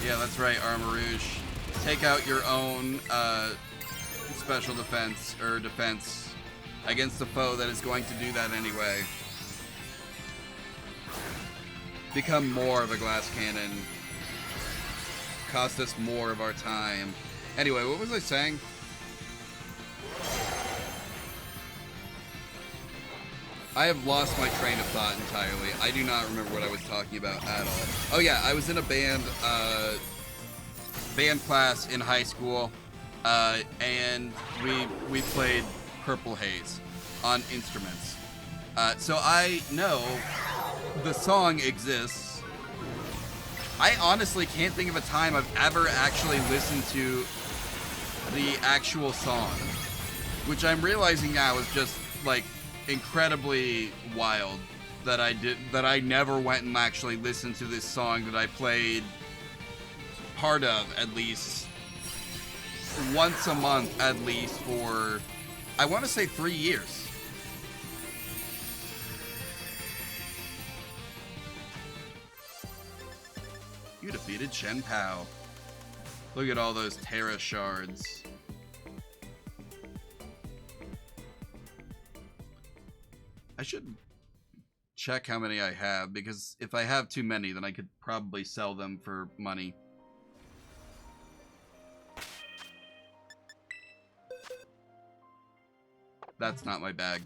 Yeah, that's right, Armarouge. Take out your own, special defense, or defense, against a foe that is going to do that anyway. Become more of a glass cannon. Cost us more of our time. Anyway, what was I saying? I have lost my train of thought entirely. I do not remember what I was talking about at all. Oh yeah, I was in a band class in high school, and we played Purple Haze on instruments. So I know the song exists. I honestly can't think of a time I've ever actually listened to the actual song, which I'm realizing now is just, like, incredibly wild that I never went and actually listened to this song that I played part of at least once a month at least for, I want to say, 3 years. You defeated Chien-Pao. Look at all those Terra shards. I should check how many I have, because if I have too many, then I could probably sell them for money. That's not my bag.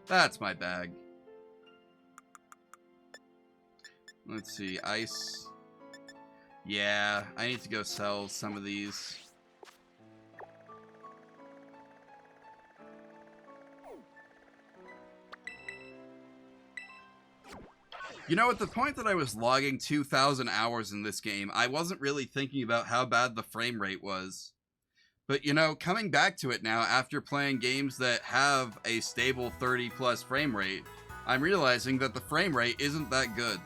That's my bag. Let's see, ice. Yeah, I need to go sell some of these. You know, at the point that I was logging 2,000 hours in this game, I wasn't really thinking about how bad the frame rate was. But, you know, coming back to it now, after playing games that have a stable 30+ frame rate, I'm realizing that the frame rate isn't that good.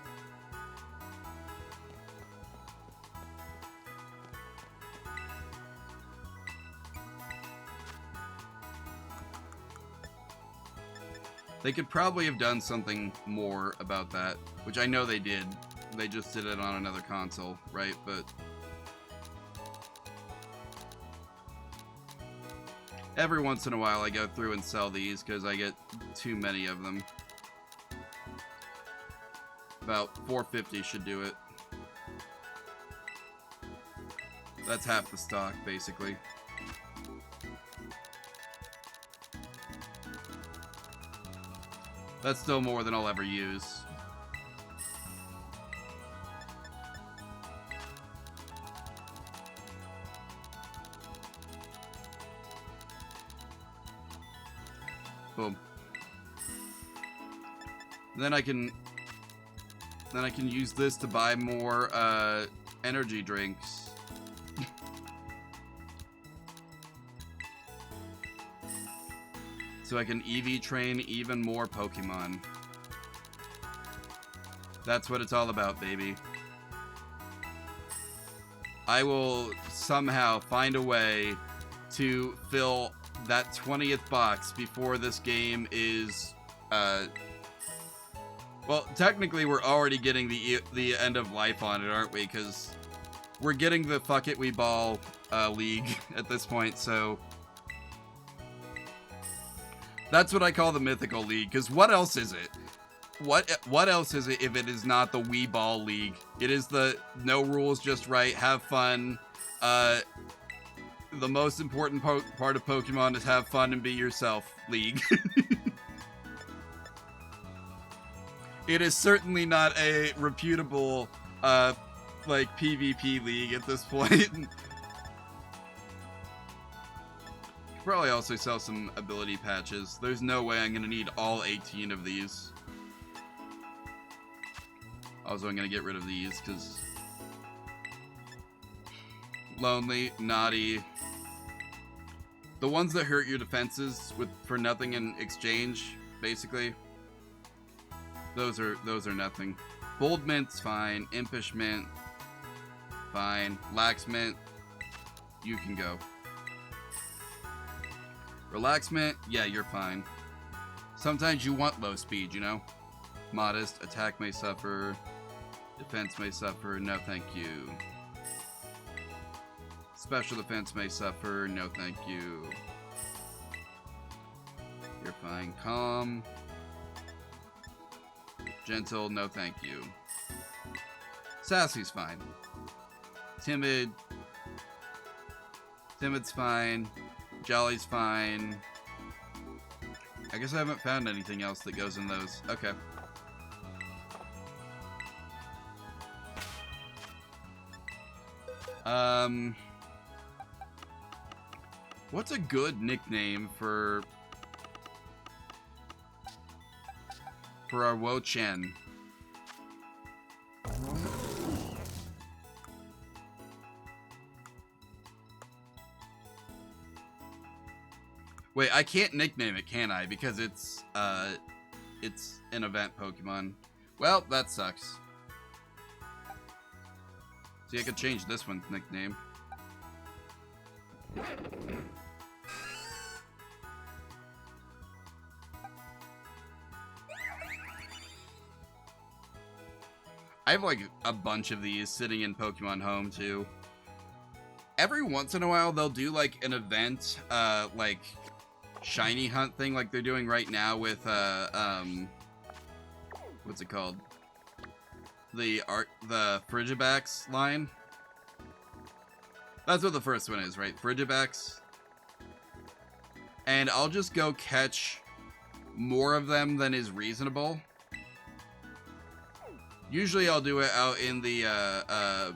They could probably have done something more about that, which I know they did. They just did it on another console, right? But every once in a while I go through and sell these because I get too many of them. About 450 should do it. That's half the stock, basically. That's still more than I'll ever use. Boom. Then I can use this to buy more energy drinks. So I can EV train even more Pokemon. That's what it's all about, baby. I will somehow find a way to fill that 20th box before this game is Well, technically, we're already getting the end of life on it, aren't we? Because we're getting the Fuck It We Ball league at this point, so that's what I call the mythical league. Because what else is it? What else is it if it is not the Wii Ball League? It is the no rules, just right, have fun. The most important part of Pokemon is have fun and be yourself league. It is certainly not a reputable, like, PvP league at this point. Probably also sell some ability patches. There's no way I'm gonna need all 18 of these. Also, I'm gonna get rid of these, because lonely, naughty. The ones that hurt your defenses for nothing in exchange, basically. Those are nothing. Bold Mint's fine. Impish Mint, fine. Lax Mint, you can go. Relax Mint, yeah, you're fine. Sometimes you want low speed, you know? Modest, attack may suffer. Defense may suffer, no thank you. Special defense may suffer, no thank you. You're fine. Calm. Gentle, no thank you. Sassy's fine. Timid. Timid's fine. Jolly's fine. I guess I haven't found anything else that goes in those. Okay. What's a good nickname for our Wo-Chen? Wait, I can't nickname it, can I? Because it's an event Pokemon. Well, that sucks. See, I could change this one's nickname. I have like a bunch of these sitting in Pokemon Home too. Every once in a while they'll do like an event, like shiny hunt thing like they're doing right now with what's it called? The Frigibax line. That's what the first one is, right? Frigibax. And I'll just go catch more of them than is reasonable. Usually I'll do it out in the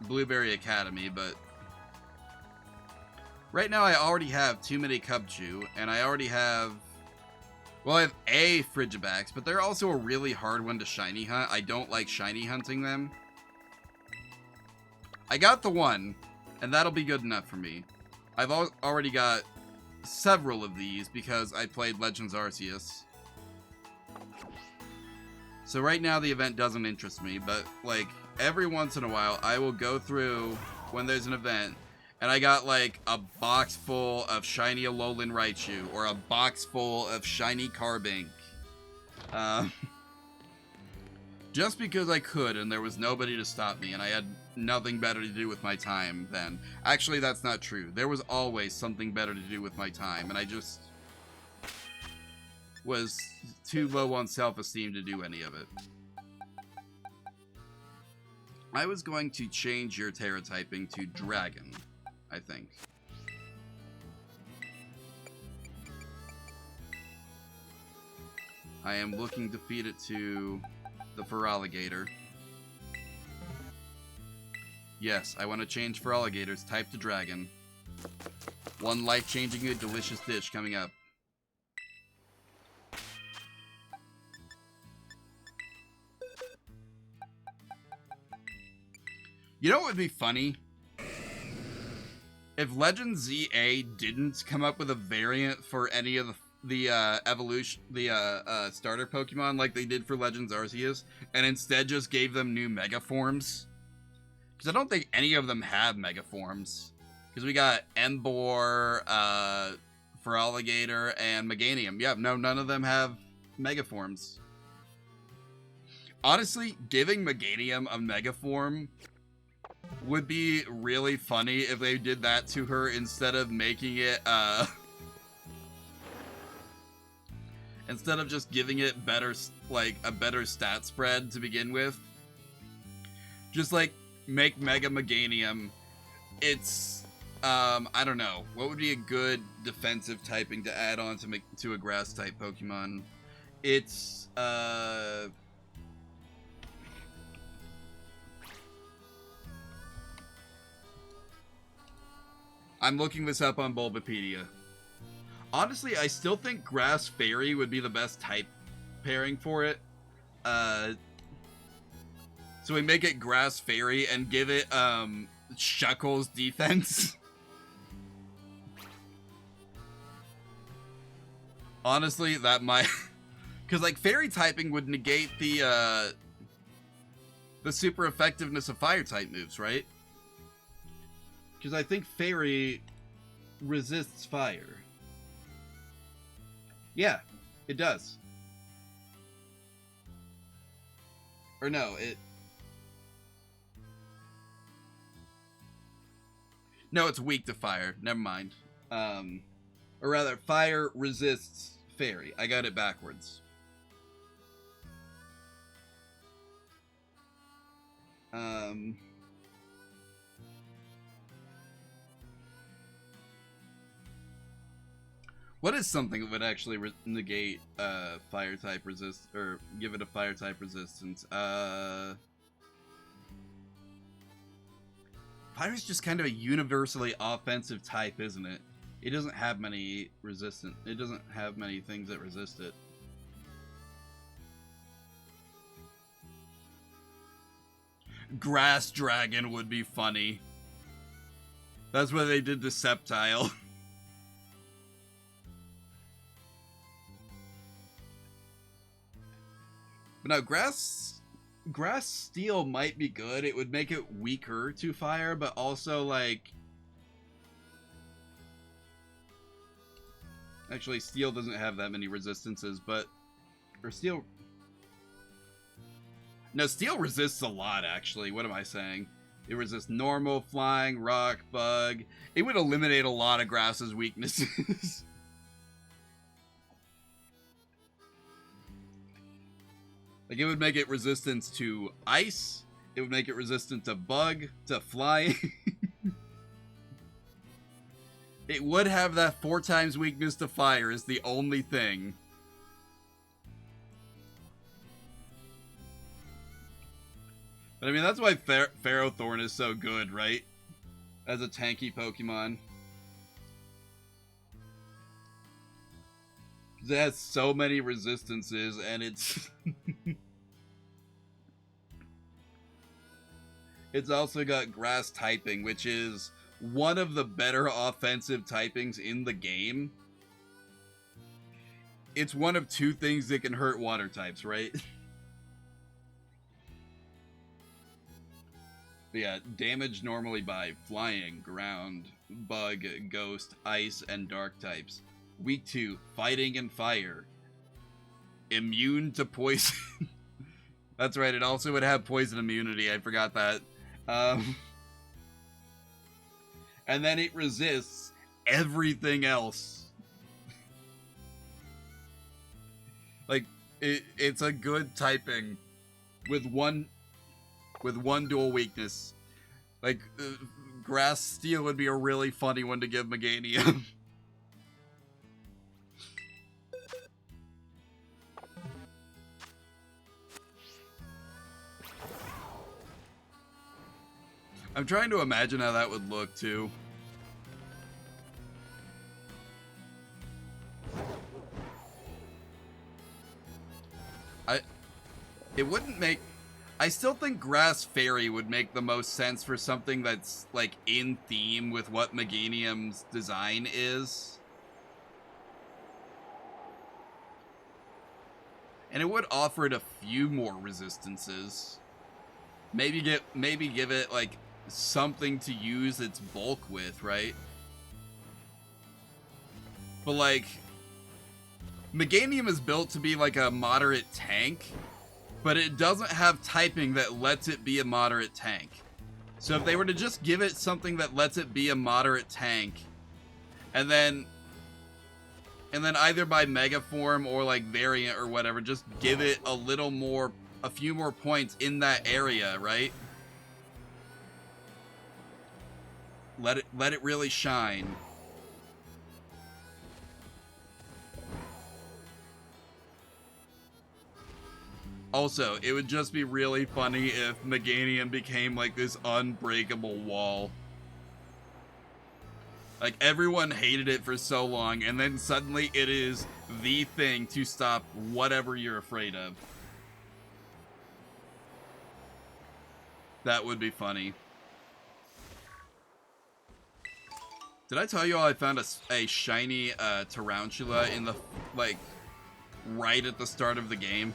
Blueberry Academy, but right now I already have too many Cubchoo, and I already have... Well, I have a Frigibax, but they're also a really hard one to shiny hunt. I don't like shiny hunting them. I got the one, and that'll be good enough for me. I've already got several of these because I played Legends Arceus. So right now the event doesn't interest me, but like every once in a while I will go through when there's an event and I got like a box full of shiny Alolan Raichu or a box full of shiny Carbink. Just because I could and there was nobody to stop me and I had nothing better to do with my time then. Actually, that's not true. There was always something better to do with my time and I just was too low on self-esteem to do any of it. I was going to change your Terra typing to Dragon, I think. I am looking to feed it to the Feraligatr. Yes, I want to change Feraligatr's type to Dragon. One life-changing and delicious dish coming up. You know what would be funny? If Legend ZA didn't come up with a variant for any of the evolution, starter Pokemon like they did for Legends Arceus, and instead just gave them new Mega Forms. Because I don't think any of them have Mega Forms. Because we got Emboar, Feraligatr, and Meganium. Yeah, no, none of them have Mega Forms. Honestly, giving Meganium a Mega Form would be really funny if they did that to her instead of making it, instead of just giving it better, like, a better stat spread to begin with. Just, like, make Mega Meganium. It's, I don't know. What would be a good defensive typing to add on to a Grass-type Pokemon? It's, I'm looking this up on Bulbapedia. Honestly, I still think Grass Fairy would be the best type pairing for it. So we make it Grass Fairy and give it, Shuckle's defense. Honestly, that might... Because, like, Fairy typing would negate the super effectiveness of Fire-type moves, right? Because I think Fairy resists fire. Yeah, it does. Or no, it... No, it's weak to fire. Never mind. Or rather, fire resists Fairy. I got it backwards. What is something that would actually negate fire type resist, or give it a fire type resistance? Fire's just kind of a universally offensive type, isn't it? It doesn't have many resistant. It doesn't have many things that resist it. Grass Dragon would be funny. That's what they did to Sceptile. But now, Grass Steel might be good. It would make it weaker to fire, but also, like... Actually, Steel doesn't have that many resistances, but... Or Steel... No, Steel resists a lot, actually. What am I saying? It resists normal, flying, rock, bug. It would eliminate a lot of Grass's weaknesses. Like, it would make it resistant to ice. It would make it resistant to bug, to flying. It would have that 4 times weakness to fire is the only thing. But I mean, that's why Ferrothorn is so good, right? As a tanky Pokemon. It has so many resistances, and it's... It's also got Grass typing, which is one of the better offensive typings in the game. It's one of 2 things that can hurt water types, right? But yeah, damage normally by flying, ground, bug, ghost, ice, and dark types. Weak to fighting and fire. Immune to poison. That's right, it also would have poison immunity. I forgot that. And then it resists everything else. Like, it's a good typing with one dual weakness. Like, Grass Steel would be a really funny one to give Meganium. I'm trying to imagine how that would look, too. It wouldn't make... I still think Grass Fairy would make the most sense for something that's, like, in theme with what Meganium's design is. And it would offer it a few more resistances. Maybe give it, like, something to use its bulk with, right? But, like, Meganium is built to be, like, a moderate tank. but it doesn't have typing that lets it be a moderate tank. So if they were to just give it something that lets it be a moderate tank, and then either by mega form or like variant or whatever, just give it a few more points in that area, right? Let it really shine. Also, it would just be really funny if Meganium became like this unbreakable wall. Like, everyone hated it for so long, and then suddenly it is the thing to stop whatever you're afraid of. That would be funny. Did I tell you all I found a shiny Tarantula in the, like, right at the start of the game?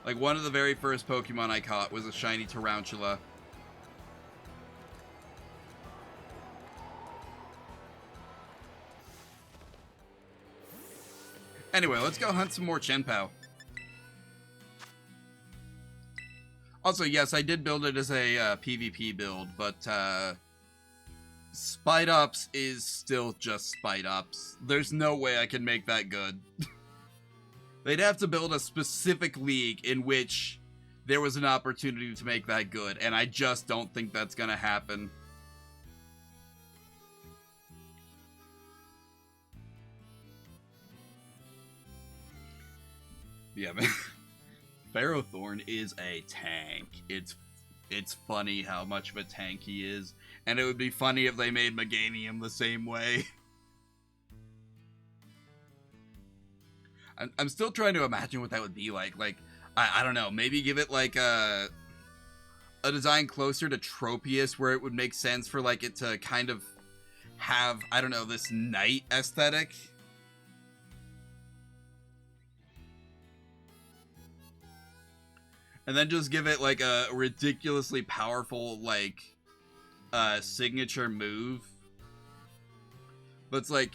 Like, one of the very first Pokemon I caught was a shiny Tarantula. Anyway, let's go hunt some more Chien-Pao. Also, yes, I did build it as a PvP build, but Spite Ops is still just Spite Ops. There's no way I can make that good. They'd have to build a specific league in which there was an opportunity to make that good, and I just don't think that's gonna happen. Yeah, man. Ferrothorn is a tank. It's funny how much of a tank he is, and it would be funny if they made Meganium the same way. I'm still trying to imagine what that would be like. Like, I don't know, maybe give it like a design closer to Tropius, where it would make sense for like it to kind of have, I don't know, this knight aesthetic. And then just give it like a ridiculously powerful like signature move. But it's like,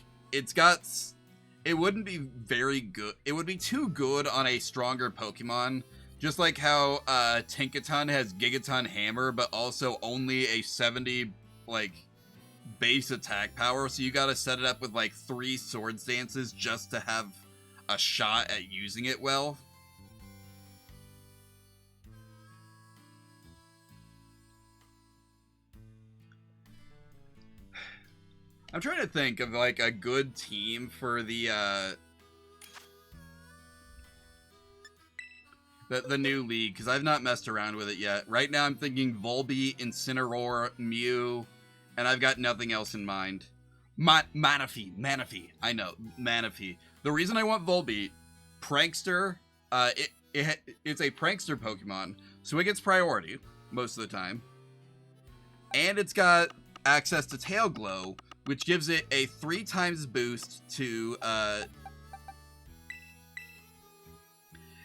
it wouldn't be very good. It would be too good on a stronger Pokemon. Just like how Tinkaton has Gigaton Hammer, but also only a 70 like base attack power. So you gotta set it up with like 3 Swords Dances just to have a shot at using it well. I'm trying to think of like a good team for the new league, because I've not messed around with it yet. Right now I'm thinking Volbeat, Incineroar, Mew, and I've got nothing else in mind. Manaphy. I know, Manaphy. The reason I want Volbeat, Prankster, it's a Prankster Pokemon, so it gets priority most of the time. And it's got access to Tail Glow, which gives it a 3 times boost to,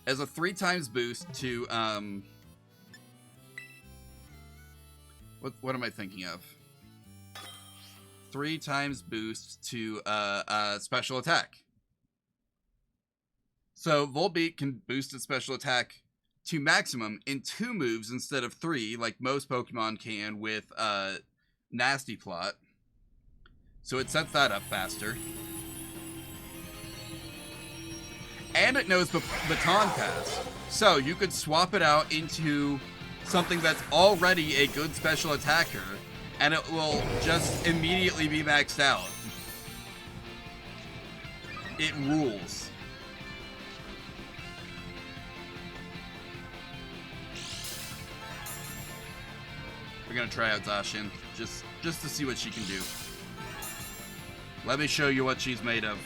as a 3 times boost to, what am I thinking of? 3 times boost to, special attack. So, Volbeat can boost its special attack to maximum in 2 moves instead of 3, like most Pokemon can with, Nasty Plot. So it sets that up faster. And it knows Baton Pass. So you could swap it out into something that's already a good special attacker, and it will just immediately be maxed out. It rules. We're gonna try out Zacian, just to see what she can do. Let me show you what she's made of.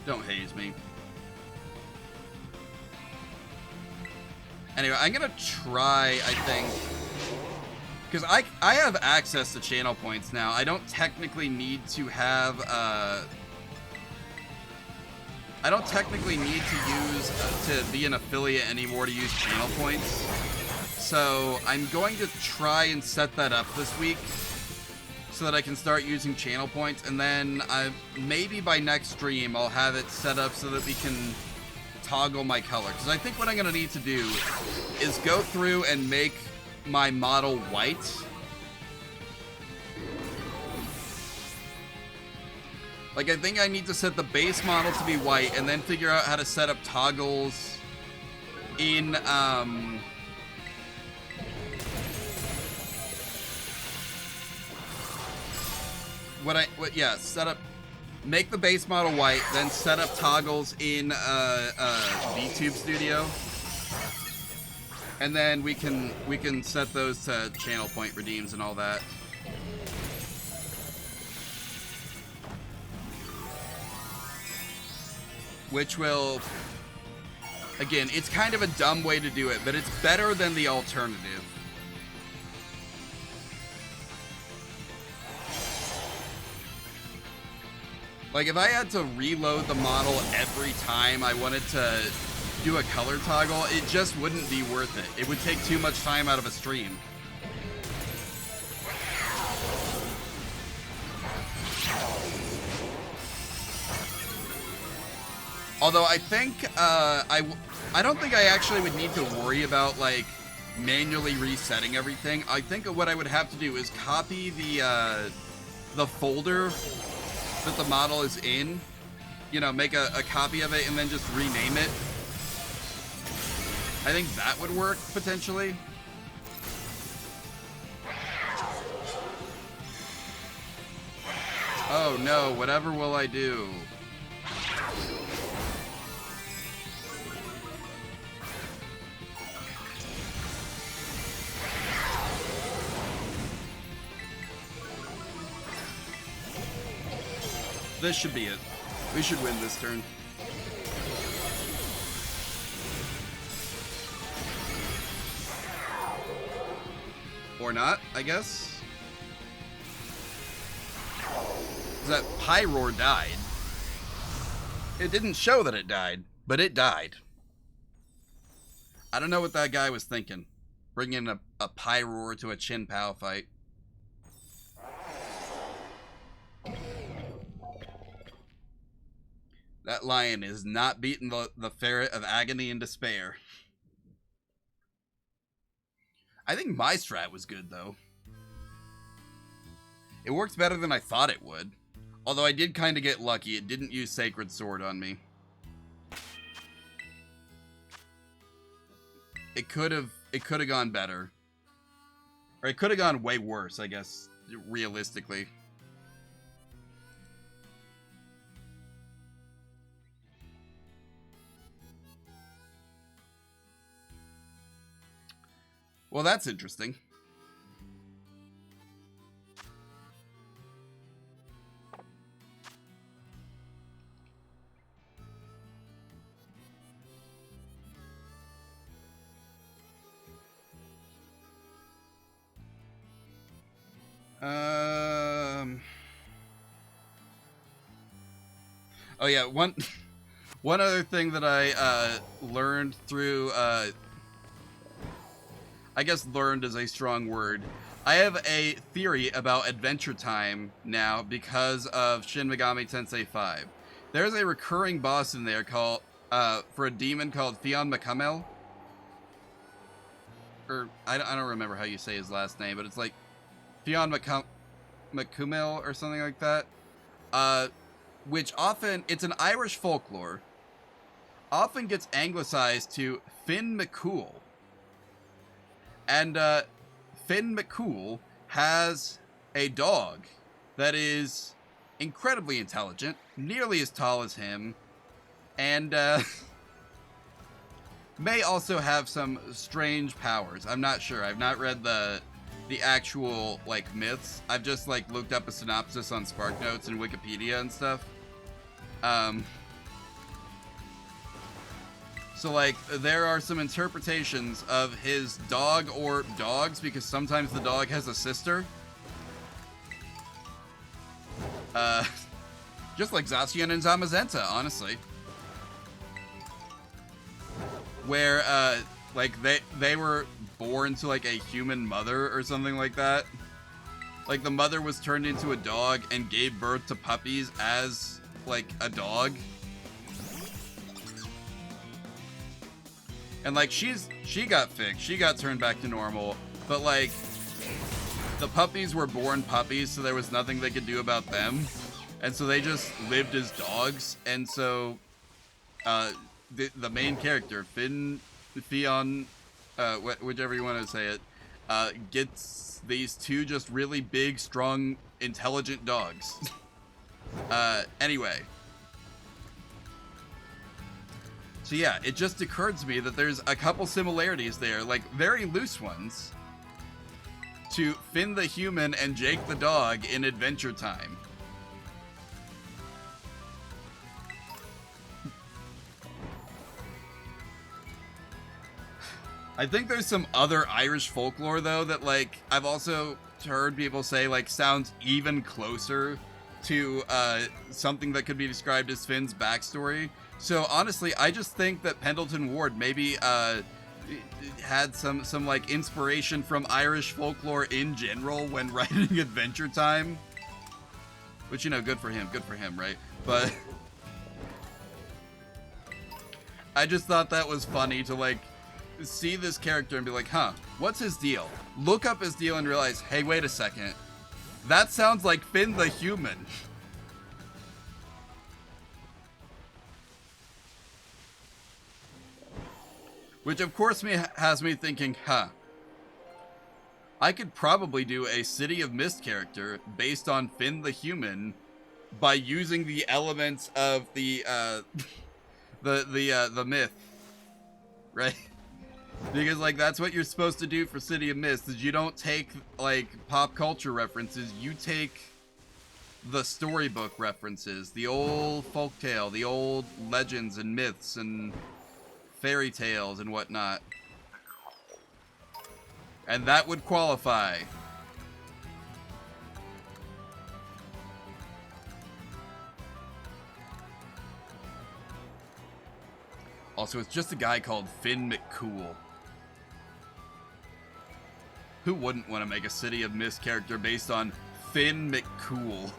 Don't haze me. Anyway, I'm gonna try, I think, because I have access to channel points now. I don't technically need to have, I don't technically need to use, to be an affiliate anymore to use channel points. So I'm going to try and set that up this week. so that I can start using channel points, and then maybe by next stream I'll have it set up so that we can toggle my color. Because I think what I'm going to need to do is go through and make my model white. Like, I think I need to set the base model to be white and then figure out how to set up toggles in, make the base model white, then set up toggles in, VTube Studio. And then we can set those to channel point redeems and all that. Which will, again, it's kind of a dumb way to do it, but it's better than the alternative. Like, if I had to reload the model every time I wanted to do a color toggle, it just wouldn't be worth it. It would take too much time out of a stream. Although I think, I don't think I actually would need to worry about, like, manually resetting everything. I think what I would have to do is copy the folder that the model is in, you know, make a copy of it and then just rename it. I think that would work, potentially. Oh no, whatever will I do? This should be it. We should win this turn. Or not, I guess. That Pyroar died. It didn't show that it died, but it died. I don't know what that guy was thinking. Bringing a Pyroar to a Chien-Pao fight. That lion is not beating the ferret of agony and despair. I think my strat was good, though. It worked better than I thought it would. Although I did kind of get lucky. It didn't use Sacred Sword on me. It could have gone better. Or it could have gone way worse, I guess, realistically. Well, that's interesting. Oh yeah, one other thing that I learned through I guess learned is a strong word. I have a theory about Adventure Time now because of Shin Megami Tensei 5. There's a recurring boss in there called for a demon called Theon Makumel. Or I don't remember how you say his last name, but it's like Theon Makumel or something like that. Which often, it's an Irish folklore, often gets anglicized to Finn McCool. And Finn McCool has a dog that is incredibly intelligent, nearly as tall as him, and may also have some strange powers. I'm not sure. I've not read the actual, like, myths. I've just, like, looked up a synopsis on SparkNotes and Wikipedia and stuff. So, like, there are some interpretations of his dog or dogs, because sometimes the dog has a sister. Just like Zacian and Zamazenta, honestly. Where, like, they were born to, like, a human mother or something like that. Like, the mother was turned into a dog and gave birth to puppies as, like, a dog. And, like, she got fixed. She got turned back to normal. But, like, the puppies were born puppies, so there was nothing they could do about them. And so they just lived as dogs. And so, the main character, Fion, whichever you want to say it, gets these two just really big, strong, intelligent dogs. Anyway. So yeah, it just occurred to me that there's a couple similarities there, like very loose ones, to Finn the human and Jake the dog in Adventure Time. I think there's some other Irish folklore, though, that, like, I've also heard people say, like, sounds even closer to something that could be described as Finn's backstory. So, honestly, I just think that Pendleton Ward maybe had some like, inspiration from Irish folklore in general when writing Adventure Time. Which, you know, good for him, right? But I just thought that was funny to, like, see this character and be like, huh, what's his deal? Look up his deal and realize, hey, wait a second. That sounds like Finn the human. Which, of course, has me thinking, huh, I could probably do a City of Mist character based on Finn the human by using the elements of the myth, right? Because, like, that's what you're supposed to do for City of Mist, is you don't take, like, pop culture references, you take the storybook references, the old folktale, the old legends and myths and fairy tales and whatnot. And that would qualify. Also, it's just a guy called Finn McCool. Who wouldn't want to make a City of Mist character based on Finn McCool?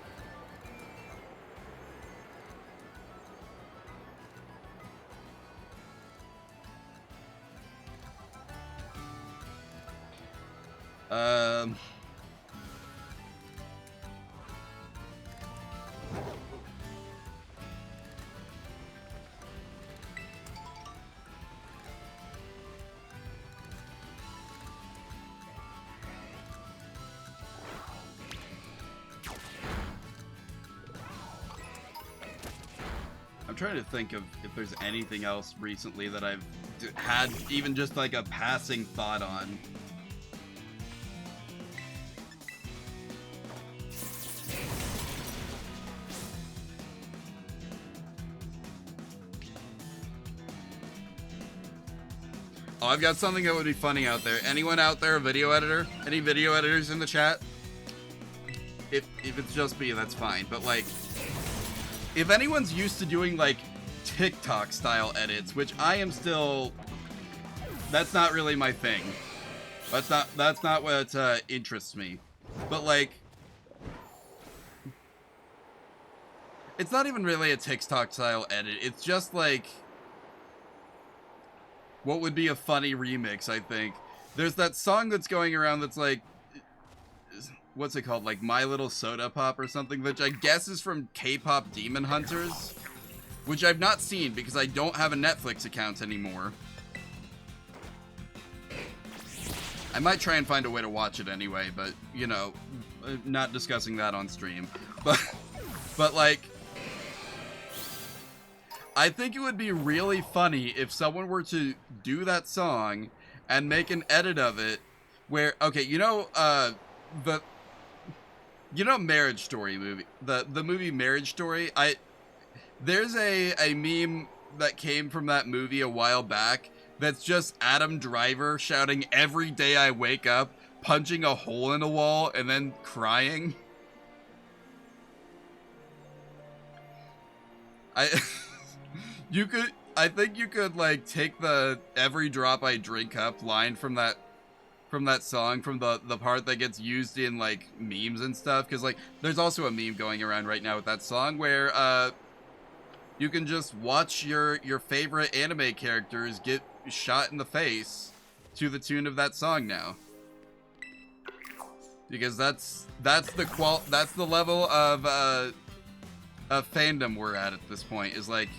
I'm trying to think of if there's anything else recently that I've had even just like a passing thought on. Oh, I've got something that would be funny out there. Anyone out there a video editor? Any video editors in the chat? If it's just me, that's fine. But, like, if anyone's used to doing, like, TikTok style edits, which I am still, that's not really my thing. That's not what interests me. But, like, it's not even really a TikTok style edit. It's just like what would be a funny remix, I think. There's that song that's going around that's like, what's it called? Like My Little Soda Pop or something, which I guess is from K-Pop Demon Hunters, which I've not seen because I don't have a Netflix account anymore. I might try and find a way to watch it anyway, but, you know, not discussing that on stream. But like, I think it would be really funny if someone were to do that song and make an edit of it where, okay, you know, Marriage Story movie, the movie Marriage Story, there's a meme that came from that movie a while back that's just Adam Driver shouting "Every day I wake up," punching a hole in a wall, and then crying. I think you could like take the "Every drop I drink up" line from that from that song, from the part that gets used in like memes and stuff, because like there's also a meme going around right now with that song where you can just watch your favorite anime characters get shot in the face to the tune of that song now, because that's the level of fandom we're at this point. Is like,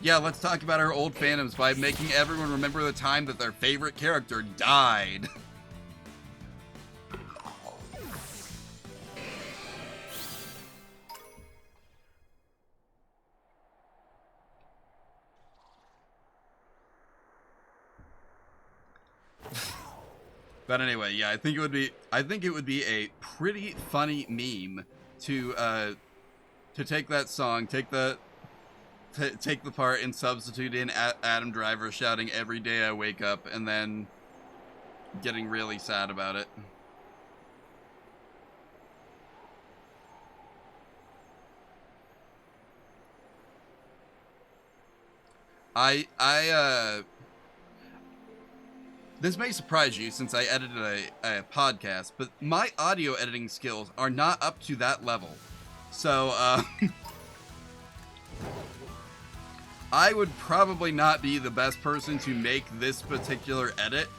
yeah, let's talk about our old fandoms by making everyone remember the time that their favorite character died. But anyway, yeah, I think it would be a pretty funny meme to take that song, take the part and substitute in Adam Driver shouting "Every day I wake up" and then getting really sad about it. This may surprise you since I edited a podcast, but my audio editing skills are not up to that level. So, I would probably not be the best person to make this particular edit.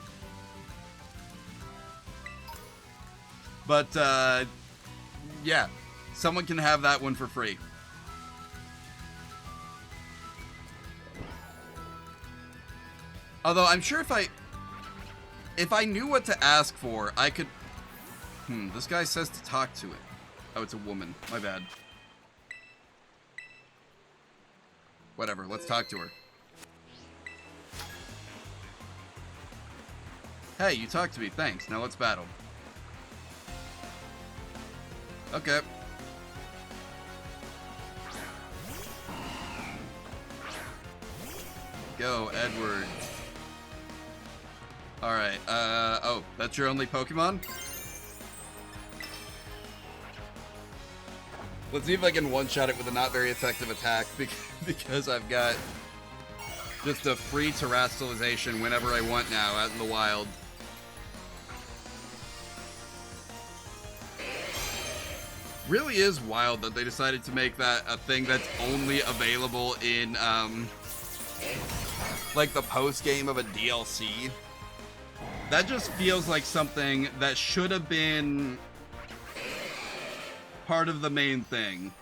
But, yeah, someone can have that one for free. Although, I'm sure if I knew what to ask for, I could... this guy says to talk to it. Oh, it's a woman. My bad. Whatever, let's talk to her. Hey, you talked to me, thanks. Now let's battle. Okay. Go, Edward. Alright, oh, that's your only Pokemon? Let's see if I can one-shot it with a not very effective attack, because I've got just a free terrestrialization whenever I want now out in the wild. Really is wild that they decided to make that a thing that's only available in, like the post-game of a DLC. That just feels like something that should have been part of the main thing.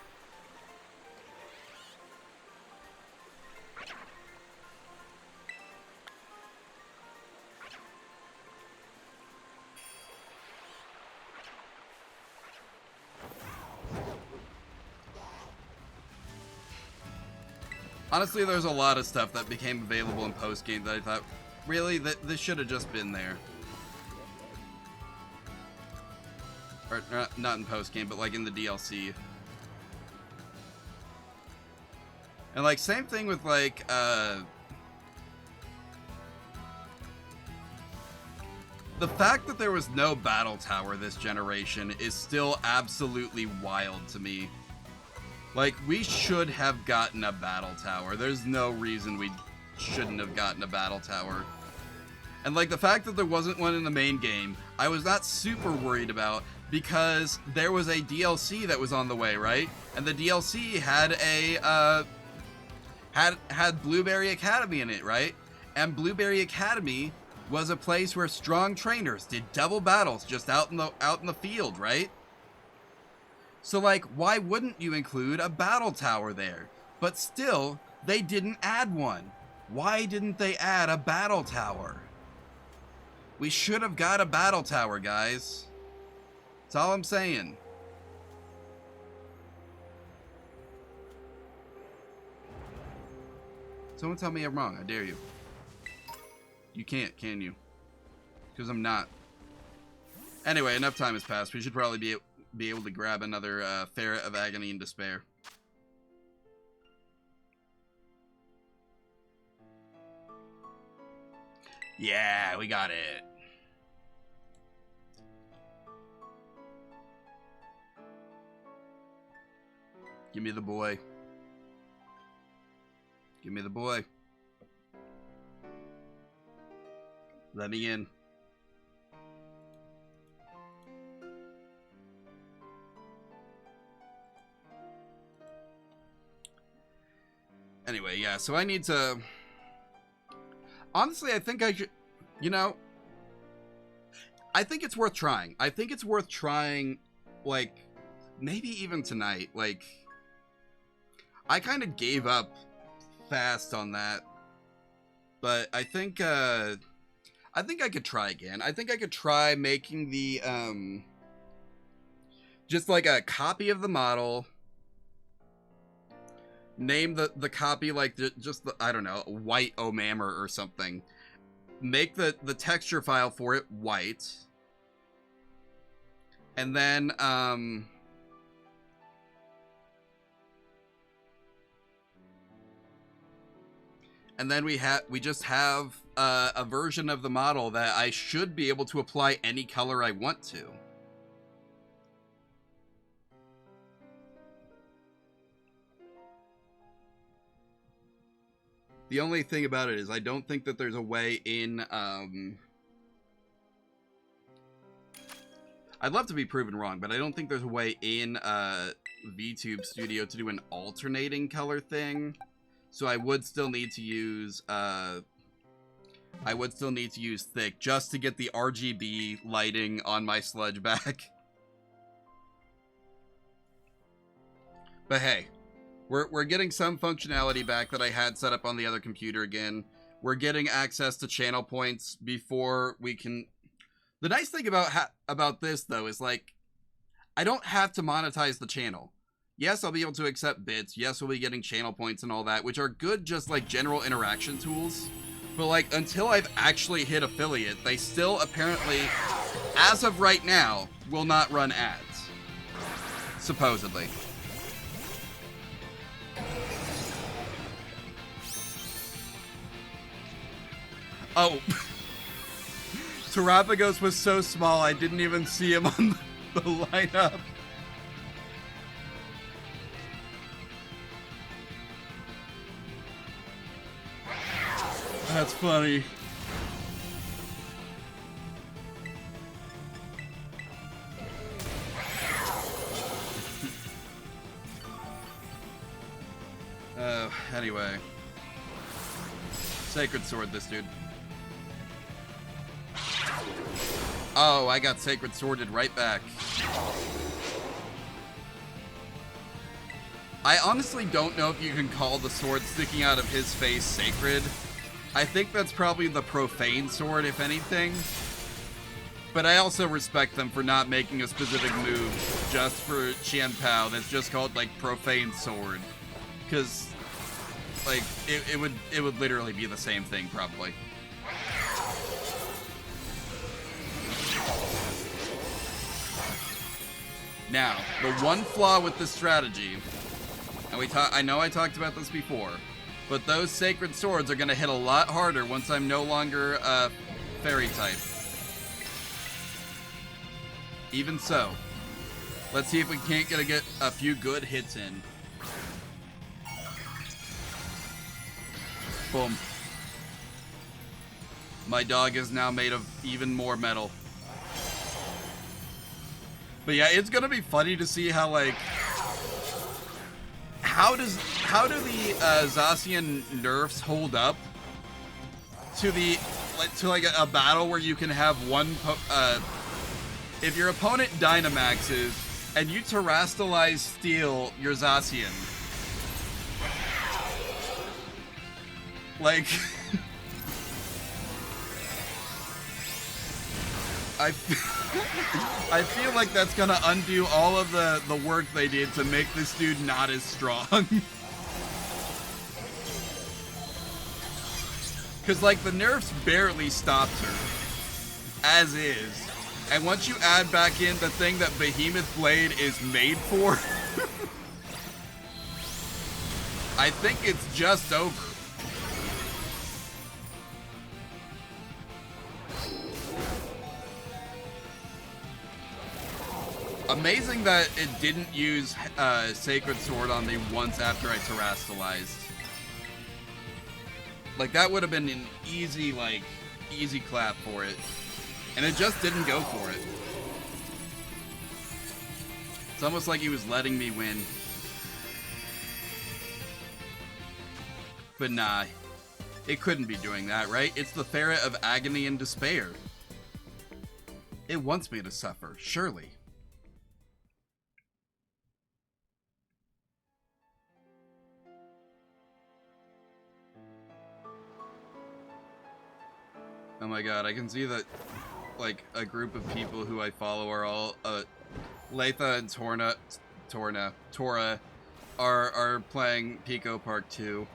Honestly, there's a lot of stuff that became available in post-game that I thought, really, this should have just been there. Or, not in post-game, but like in the DLC. And like, same thing with like, the fact that there was no battle tower this generation is still absolutely wild to me. Like, we should have gotten a battle tower. There's no reason we shouldn't have gotten a battle tower. And like, the fact that there wasn't one in the main game, I was not super worried about, because there was a DLC that was on the way, right? And the DLC had a, had Blueberry Academy in it, right? And Blueberry Academy was a place where strong trainers did double battles just out in the field, right? So like, why wouldn't you include a battle tower there? But still, they didn't add one. Why didn't they add a battle tower? We should have got a battle tower, guys. That's all I'm saying. Someone tell me I'm wrong. I dare you. You can't, can you? Because I'm not. Anyway, enough time has passed. We should probably be able to grab another Ferret of Agony and Despair. Yeah, we got it. Give me the boy. Give me the boy. Let me in. Anyway, yeah, so I need to... Honestly, I think I should... You know... I think it's worth trying. I think it's worth trying, like, maybe even tonight. Like, I kind of gave up fast on that. But I think I could try again. I think I could try making the, just like a copy of the model. Name the copy like just the, I don't know, white Omammer or something. Make the texture file for it white. And then, we just have a version of the model that I should be able to apply any color I want to. The only thing about it is I don't think that there's a way in, I'd love to be proven wrong, but I don't think there's a way in VTube Studio to do an alternating color thing. So I would still need to use thick just to get the RGB lighting on my sludge back. But hey, we're getting some functionality back that I had set up on the other computer again. We're getting access to channel points before we can. The nice thing about this though is like I don't have to monetize the channel. Yes, I'll be able to accept bits. Yes, we'll be getting channel points and all that, which are good just like general interaction tools. But like until I've actually hit affiliate, they still apparently, as of right now, will not run ads. Supposedly. Oh. Terapagos was so small I didn't even see him on the lineup. That's funny. Anyway. Sacred Sword, this dude. Oh, I got Sacred Sworded right back. I honestly don't know if you can call the sword sticking out of his face sacred. I think that's probably the profane sword, if anything. But I also respect them for not making a specific move just for Chien-Pao that's just called, like, profane sword. Because, like, it would literally be the same thing, probably. Now, the one flaw with this strategy, and I know I talked about this before, but those sacred swords are going to hit a lot harder once I'm no longer fairy type. Even so, let's see if we can't get a few good hits in. Boom. My dog is now made of even more metal. But yeah, it's gonna be funny to see how, like, how do the Zacian nerfs hold up to a battle where you can have one if your opponent Dynamaxes and you Terrastalize steal your Zacian, like I feel like that's gonna undo all of the work they did to make this dude not as strong. Cause like the nerfs barely stopped her, as is. And once you add back in the thing that Behemoth Blade is made for, I think it's just over. Amazing that it didn't use Sacred Sword on me once after I Terrastalized. Like, that would have been an easy clap for it. And it just didn't go for it. It's almost like he was letting me win. But nah, it couldn't be doing that, right? It's the ferret of agony and despair. It wants me to suffer, surely. Oh my god, I can see that, like, a group of people who I follow are all, Latha and Tora are playing Pico Park 2.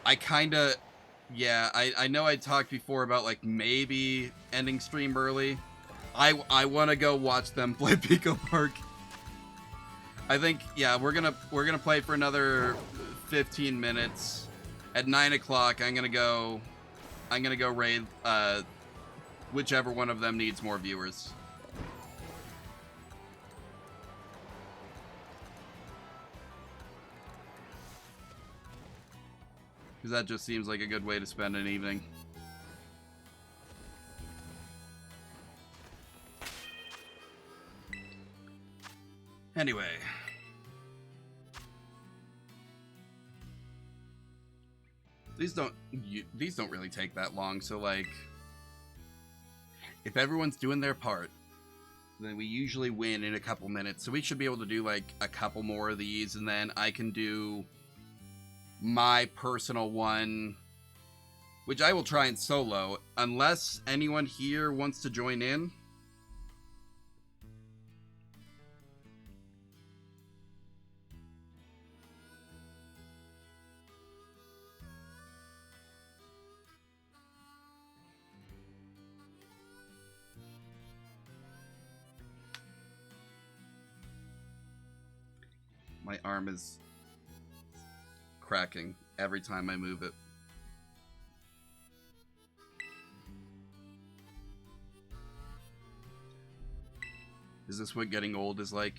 I kinda, yeah, I know I talked before about, like, maybe ending stream early. I wanna go watch them play Pico Park. I think, yeah, we're gonna play for another 15 minutes. At 9 o'clock, I'm gonna go raid, whichever one of them needs more viewers. Because that just seems like a good way to spend an evening. Anyway. These don't really take that long, so like, if everyone's doing their part, then we usually win in a couple minutes. So we should be able to do like a couple more of these, and then I can do my personal one, which I will try and solo, unless anyone here wants to join in. My arm is cracking every time I move it. Is this what getting old is like?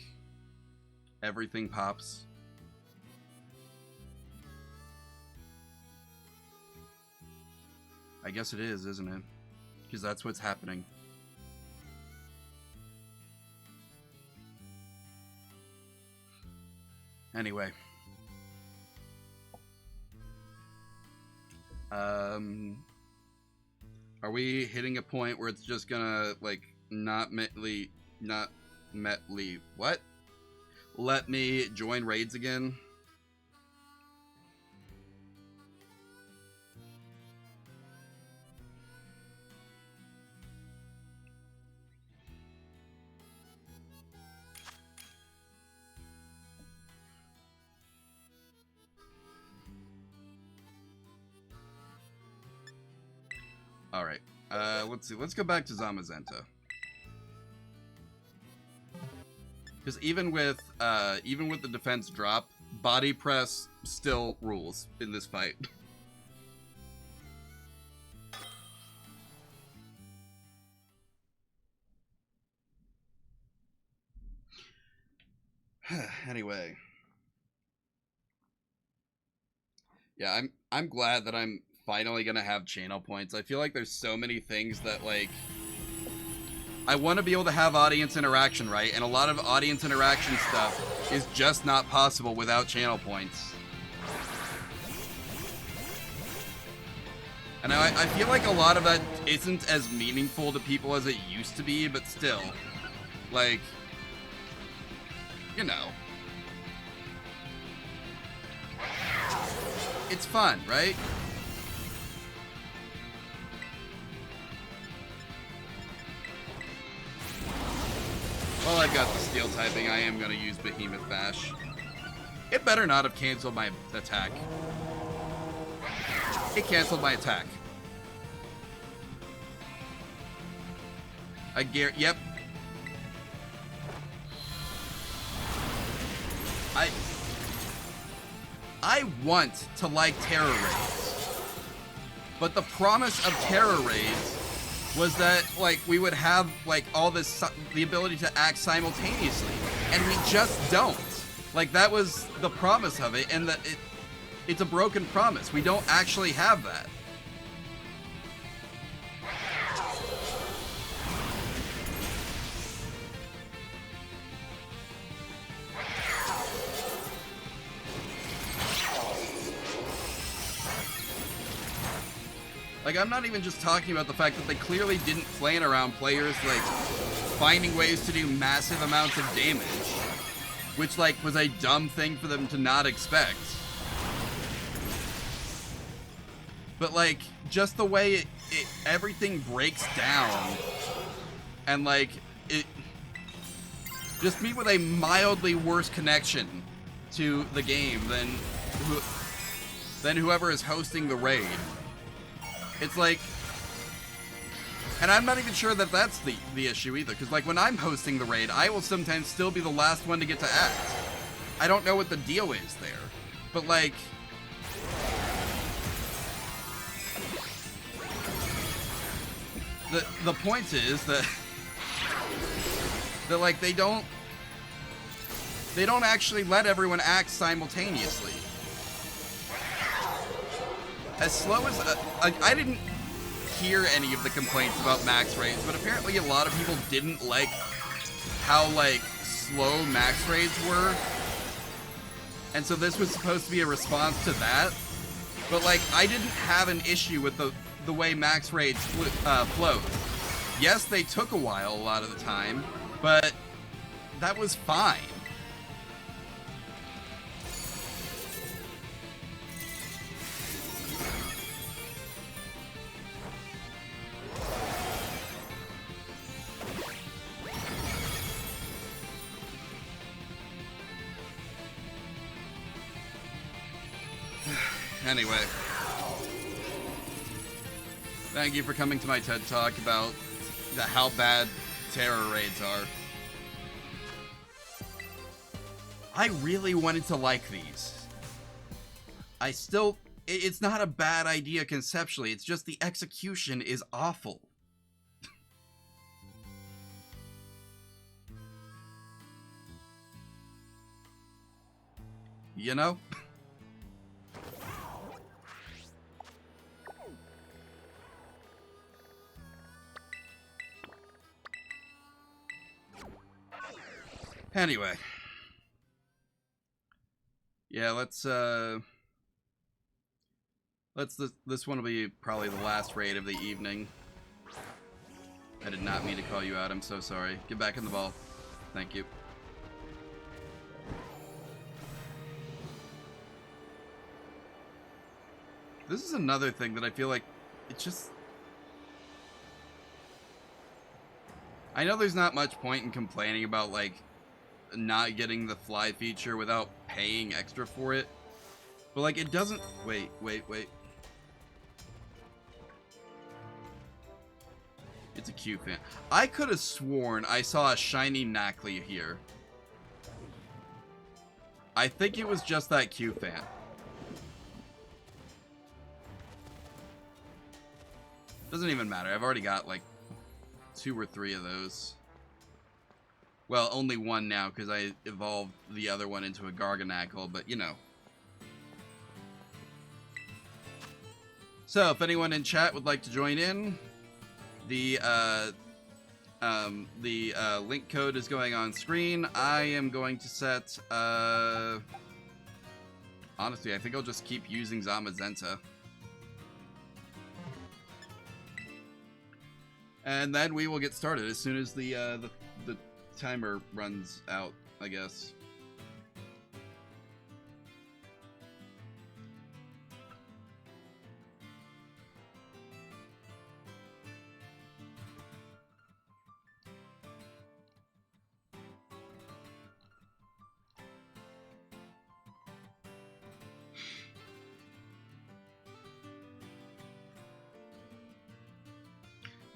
Everything pops. I guess it is, isn't it? Because that's what's happening. Anyway. Are we hitting a point where it's just gonna, like, not let me join raids again? Alright, let's see. Let's go back to Zamazenta. Because even with the defense drop, body press still rules in this fight. Anyway. Yeah, I'm glad that I'm finally gonna have channel points. I feel like there's so many things that, like, I want to be able to have audience interaction, right? And a lot of audience interaction stuff is just not possible without channel points. And I feel like a lot of that isn't as meaningful to people as it used to be, but still, like, you know, it's fun, right? While I've got the steel typing, I am going to use Behemoth Bash. It better not have canceled my attack. It canceled my attack. Yep. I want to like Terror Raids, but the promise of Terror Raids was that, like, we would have, like, all this, the ability to act simultaneously, and we just don't. Like, that was the promise of it, and that it's a broken promise. We don't actually have that. Like, I'm not even just talking about the fact that they clearly didn't plan around players, like, finding ways to do massive amounts of damage. Which, like, was a dumb thing for them to not expect. But, like, just the way everything breaks down. And, like, just me with a mildly worse connection to the game than whoever is hosting the raid. It's like, and I'm not even sure that that's the issue either, because like when I'm hosting the raid, I will sometimes still be the last one to get to act. I don't know what the deal is there, but like, the point is that like they don't actually let everyone act simultaneously. As slow as I didn't hear any of the complaints about max raids, but apparently a lot of people didn't like how like slow max raids were, and so this was supposed to be a response to that. But like, I didn't have an issue with the way max raids flowed. Yes, they took a while a lot of the time, but that was fine. Anyway, thank you for coming to my TED Talk about how bad terror raids are. I really wanted to like these. It's not a bad idea conceptually, it's just the execution is awful. You know? Anyway. Yeah, this one will be probably the last raid of the evening. I did not mean to call you out, I'm so sorry. Get back in the ball. Thank you. This is another thing that I feel like it's just... I know there's not much point in complaining about, like, not getting the fly feature without paying extra for it. But, like, it doesn't... Wait. It's a Q fan. I could have sworn I saw a shiny Knackley here. I think it was just that Q fan. Doesn't even matter. I've already got, like, 2 or 3 of those. Well, only one now, because I evolved the other one into a Garganackle, but, you know. So, if anyone in chat would like to join in, the link code is going on screen. I am going to set, honestly, I think I'll just keep using Zamazenta. And then we will get started as soon as the timer runs out, I guess.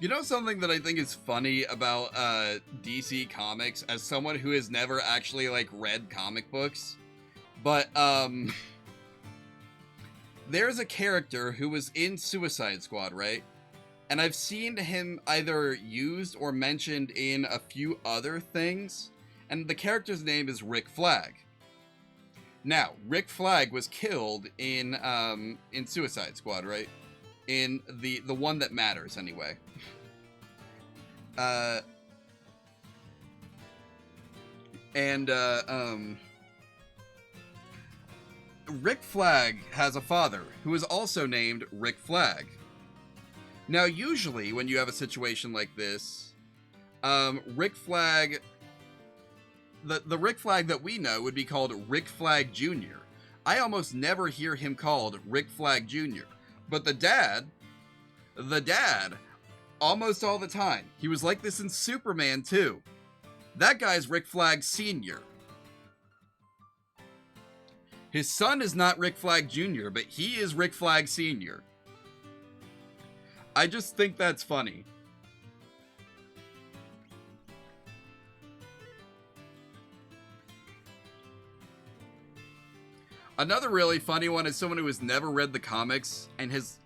You know something that I think is funny about DC Comics, as someone who has never actually, like, read comic books? But, there's a character who was in Suicide Squad, right? And I've seen him either used or mentioned in a few other things, and the character's name is Rick Flag. Now, Rick Flag was killed in Suicide Squad, right? In the one that matters, anyway. Rick Flag has a father who is also named Rick Flag. Now, usually, when you have a situation like this, Rick Flag... The Rick Flag that we know would be called Rick Flag Jr. I almost never hear him called Rick Flag Jr. But the dad, almost all the time. He was like this in Superman, too. That guy's Rick Flag Sr. His son is not Rick Flag Jr., but he is Rick Flag Sr. I just think that's funny. Another really funny one is someone who has never read the comics and has...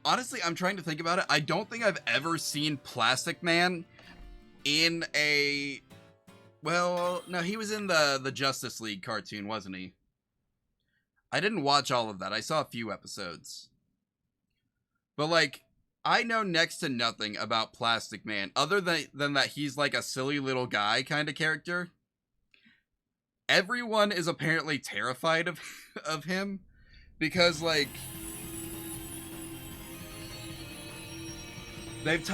Honestly, I'm trying to think about it. I don't think I've ever seen Plastic Man in a... Well, no, he was in the Justice League cartoon, wasn't he? I didn't watch all of that. I saw a few episodes. But, like, I know next to nothing about Plastic Man, other than that he's like a silly little guy kind of character. Everyone is apparently terrified of him, because, like, they've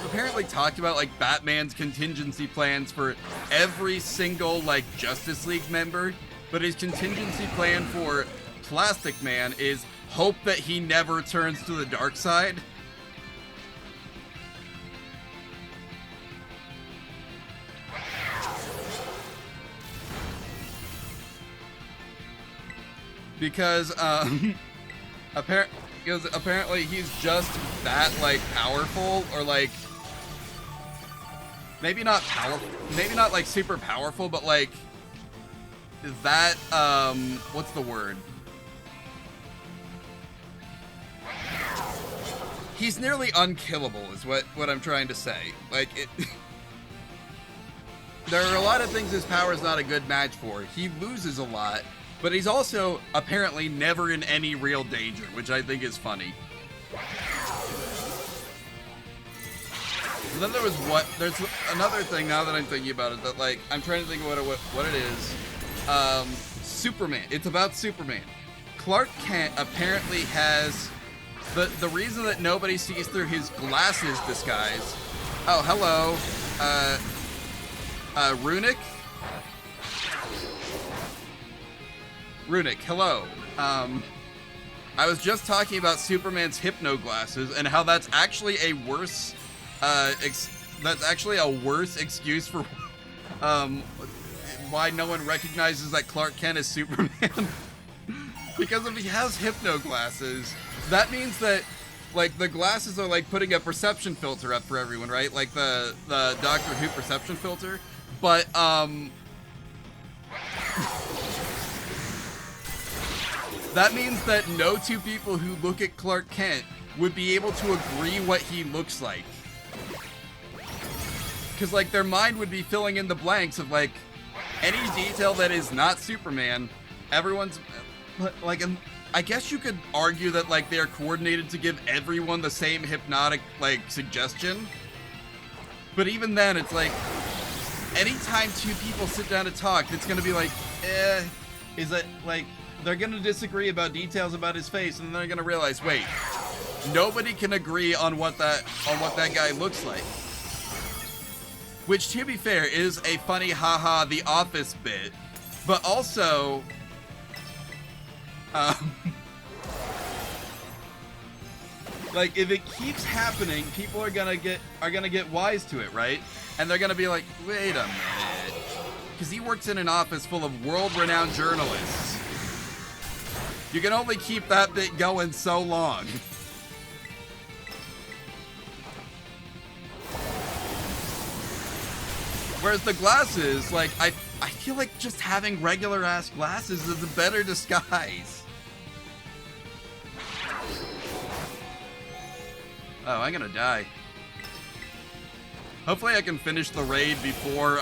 apparently talked about, like, Batman's contingency plans for every single, like, Justice League member, but his contingency plan for Plastic Man is hope that he never turns to the dark side. Because, apparently he's just that, like, powerful, or, like, maybe not powerful, maybe not, like, super powerful, but, like, that, what's the word? He's nearly unkillable, is what I'm trying to say. Like, it... There are a lot of things his power is not a good match for. He loses a lot, but he's also apparently never in any real danger, which I think is funny. And then there's another thing now that I'm thinking about it, that, like, I'm trying to think of what it is. Superman. It's about Superman. Clark Kent apparently has the reason that nobody sees through his glasses disguise. Oh, hello. Runic? Runic, hello. I was just talking about Superman's hypno glasses and how that's actually a worse excuse for why no one recognizes that Clark Kent is Superman. Because if he has hypno glasses, that means that, like, the glasses are like putting a perception filter up for everyone, right? Like the Doctor Who perception filter. But that means that no two people who look at Clark Kent would be able to agree what he looks like. Because, like, their mind would be filling in the blanks of, like, any detail that is not Superman. Everyone's, like, I guess you could argue that, like, they are coordinated to give everyone the same hypnotic, like, suggestion. But even then, it's like, anytime two people sit down to talk, it's gonna be like, is it, like, they're gonna disagree about details about his face, and they're gonna realize, wait, nobody can agree on what that guy looks like. Which, to be fair, is a funny haha The Office bit, but also, like, if it keeps happening, people are gonna get wise to it, right? And they're gonna be like, wait a minute, because he works in an office full of world-renowned journalists. You can only keep that bit going so long. Whereas the glasses, like, I feel like just having regular-ass glasses is a better disguise. Oh, I'm gonna die. Hopefully I can finish the raid before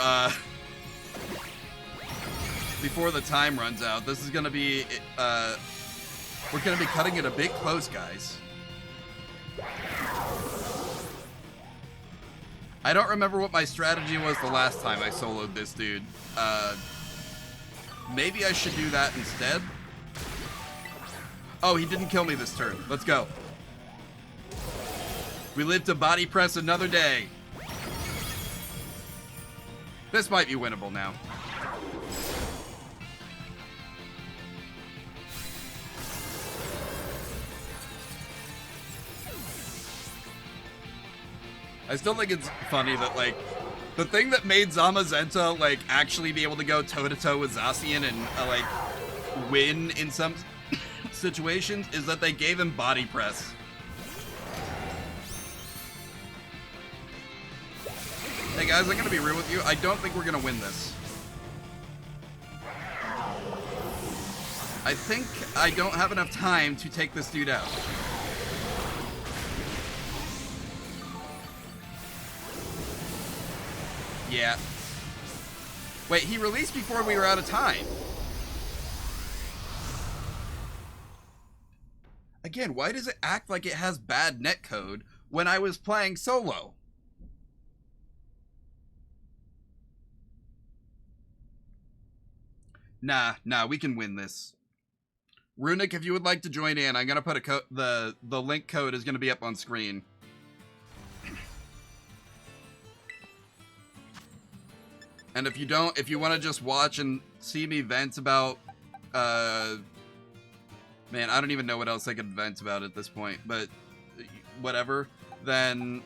the time runs out. This is gonna be, we're gonna be cutting it a bit close, guys. I don't remember what my strategy was the last time I soloed this dude. Maybe I should do that instead. Oh, he didn't kill me this turn. Let's go. We live to body press another day. This might be winnable now. I still think it's funny that, like, the thing that made Zamazenta, like, actually be able to go toe-to-toe with Zacian and, like, win in some situations is that they gave him body press. Hey guys, I'm gonna be real with you. I don't think we're gonna win this. I think I don't have enough time to take this dude out. Yeah. Wait, he released before we were out of time. Again, why does it act like it has bad netcode when I was playing solo? Nah, we can win this. Runic, if you would like to join in, I'm gonna put a code. The link code is gonna be up on screen. And if you don't, if you want to just watch and see me vent about, man, I don't even know what else I could vent about at this point, but whatever, then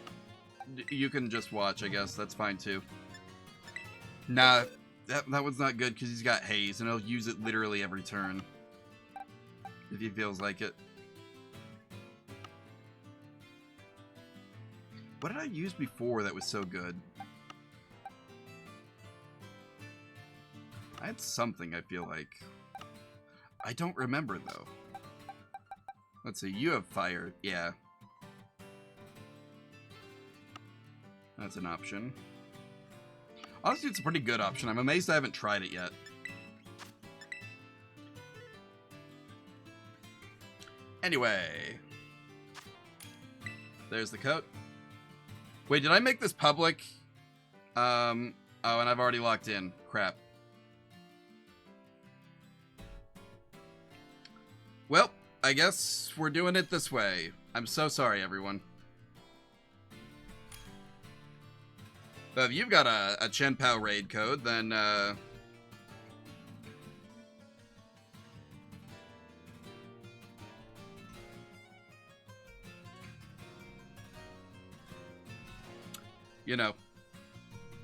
you can just watch, I guess. That's fine too. Nah, that one's not good because he's got haze and he'll use it literally every turn. If he feels like it. What did I use before that was so good? I had something, I feel like. I don't remember, though. Let's see, you have fire. Yeah. That's an option. Honestly, it's a pretty good option. I'm amazed I haven't tried it yet. Anyway. There's the coat. Wait, did I make this public? Oh, and I've already locked in. Crap. Well, I guess we're doing it this way. I'm so sorry, everyone. But if you've got a Chien-Pao raid code, then, you know,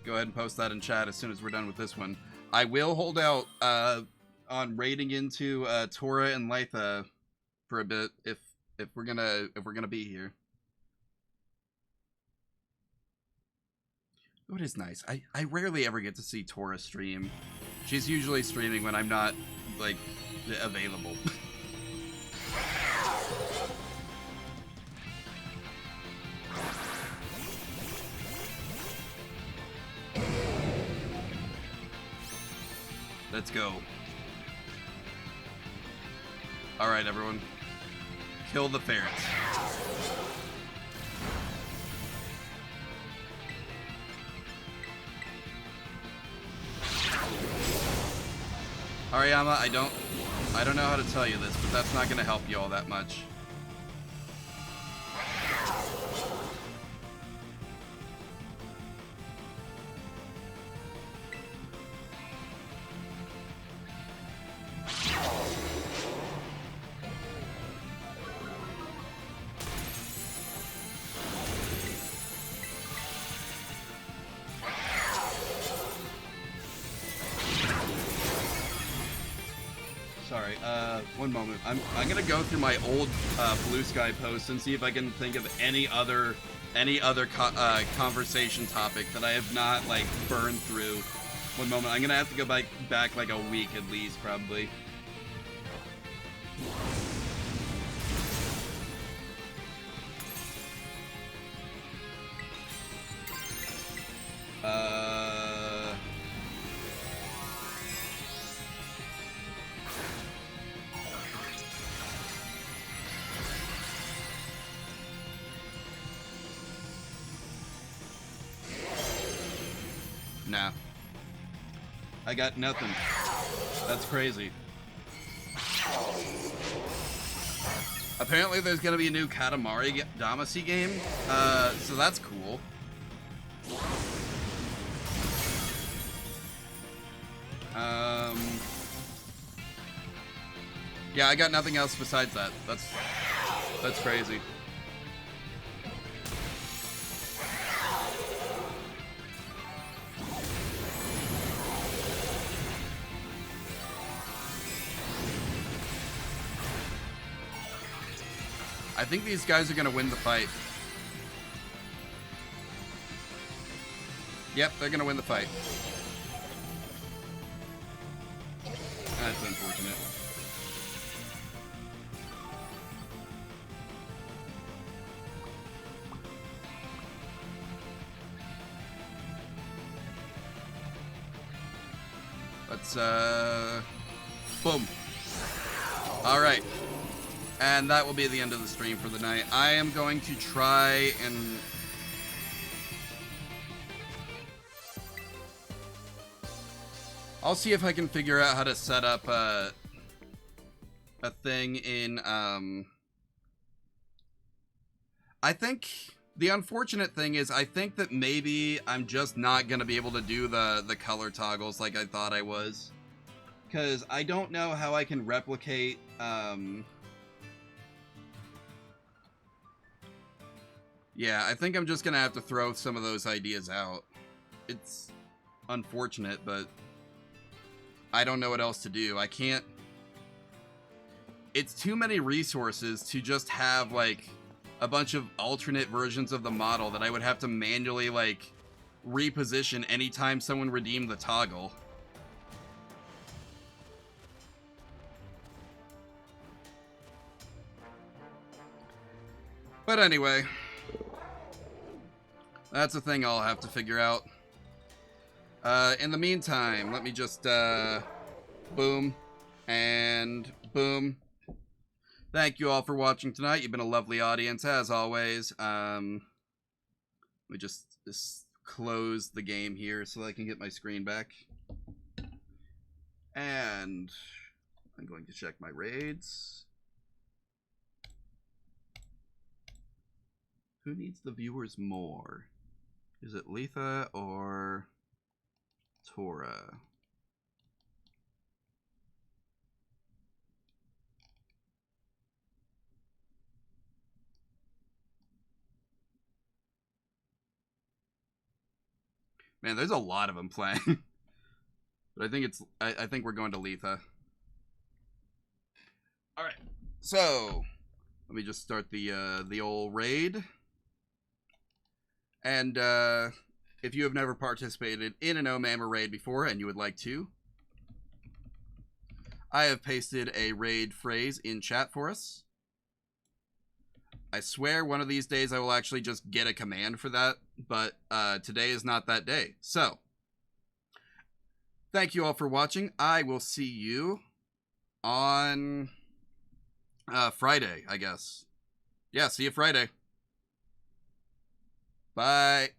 go ahead and post that in chat as soon as we're done with this one. I will hold out, on raiding into Tora and Lytha for a bit if we're gonna be here. Oh, it is nice. I rarely ever get to see Tora stream. She's usually streaming when I'm not, like, available. Let's go. Alright, everyone. Kill the ferrets. Ariyama, I don't know how to tell you this, but that's not gonna help you all that much. Sorry, one moment. I'm gonna go through my old Blue Sky posts and see if I can think of any other conversation topic that I have not, like, burned through. One moment. I'm gonna have to go back like a week at least, probably. Nah. I got nothing. That's crazy. Apparently there's going to be a new Katamari Damacy game, so that's cool. Yeah, I got nothing else besides that. That's crazy. I think these guys are gonna win the fight. Yep, they're gonna win the fight. That's unfortunate. Let's, boom. Alright. And that will be the end of the stream for the night. I am going to try and... I'll see if I can figure out how to set up a thing in, I think the unfortunate thing is I think that maybe I'm just not going to be able to do the color toggles like I thought I was. Because I don't know how I can replicate, yeah, I think I'm just going to have to throw some of those ideas out. It's unfortunate, but I don't know what else to do. I can't... It's too many resources to just have, like, a bunch of alternate versions of the model that I would have to manually, like, reposition anytime someone redeemed the toggle. But anyway... That's a thing I'll have to figure out. In the meantime, let me just, boom, and boom. Thank you all for watching tonight. You've been a lovely audience, as always. Let me just close the game here so I can get my screen back. And I'm going to check my raids. Who needs the viewers more? Is it Letha or Tora? Man, there's a lot of them playing. But I think it's I think we're going to Letha. Alright. So let me just start the old raid. And if you have never participated in an OMAMA raid before and you would like to, I have pasted a raid phrase in chat for us. I swear one of these days I will actually just get a command for that, but today is not that day. So, thank you all for watching. I will see you on Friday, I guess. Yeah, see you Friday. Bye.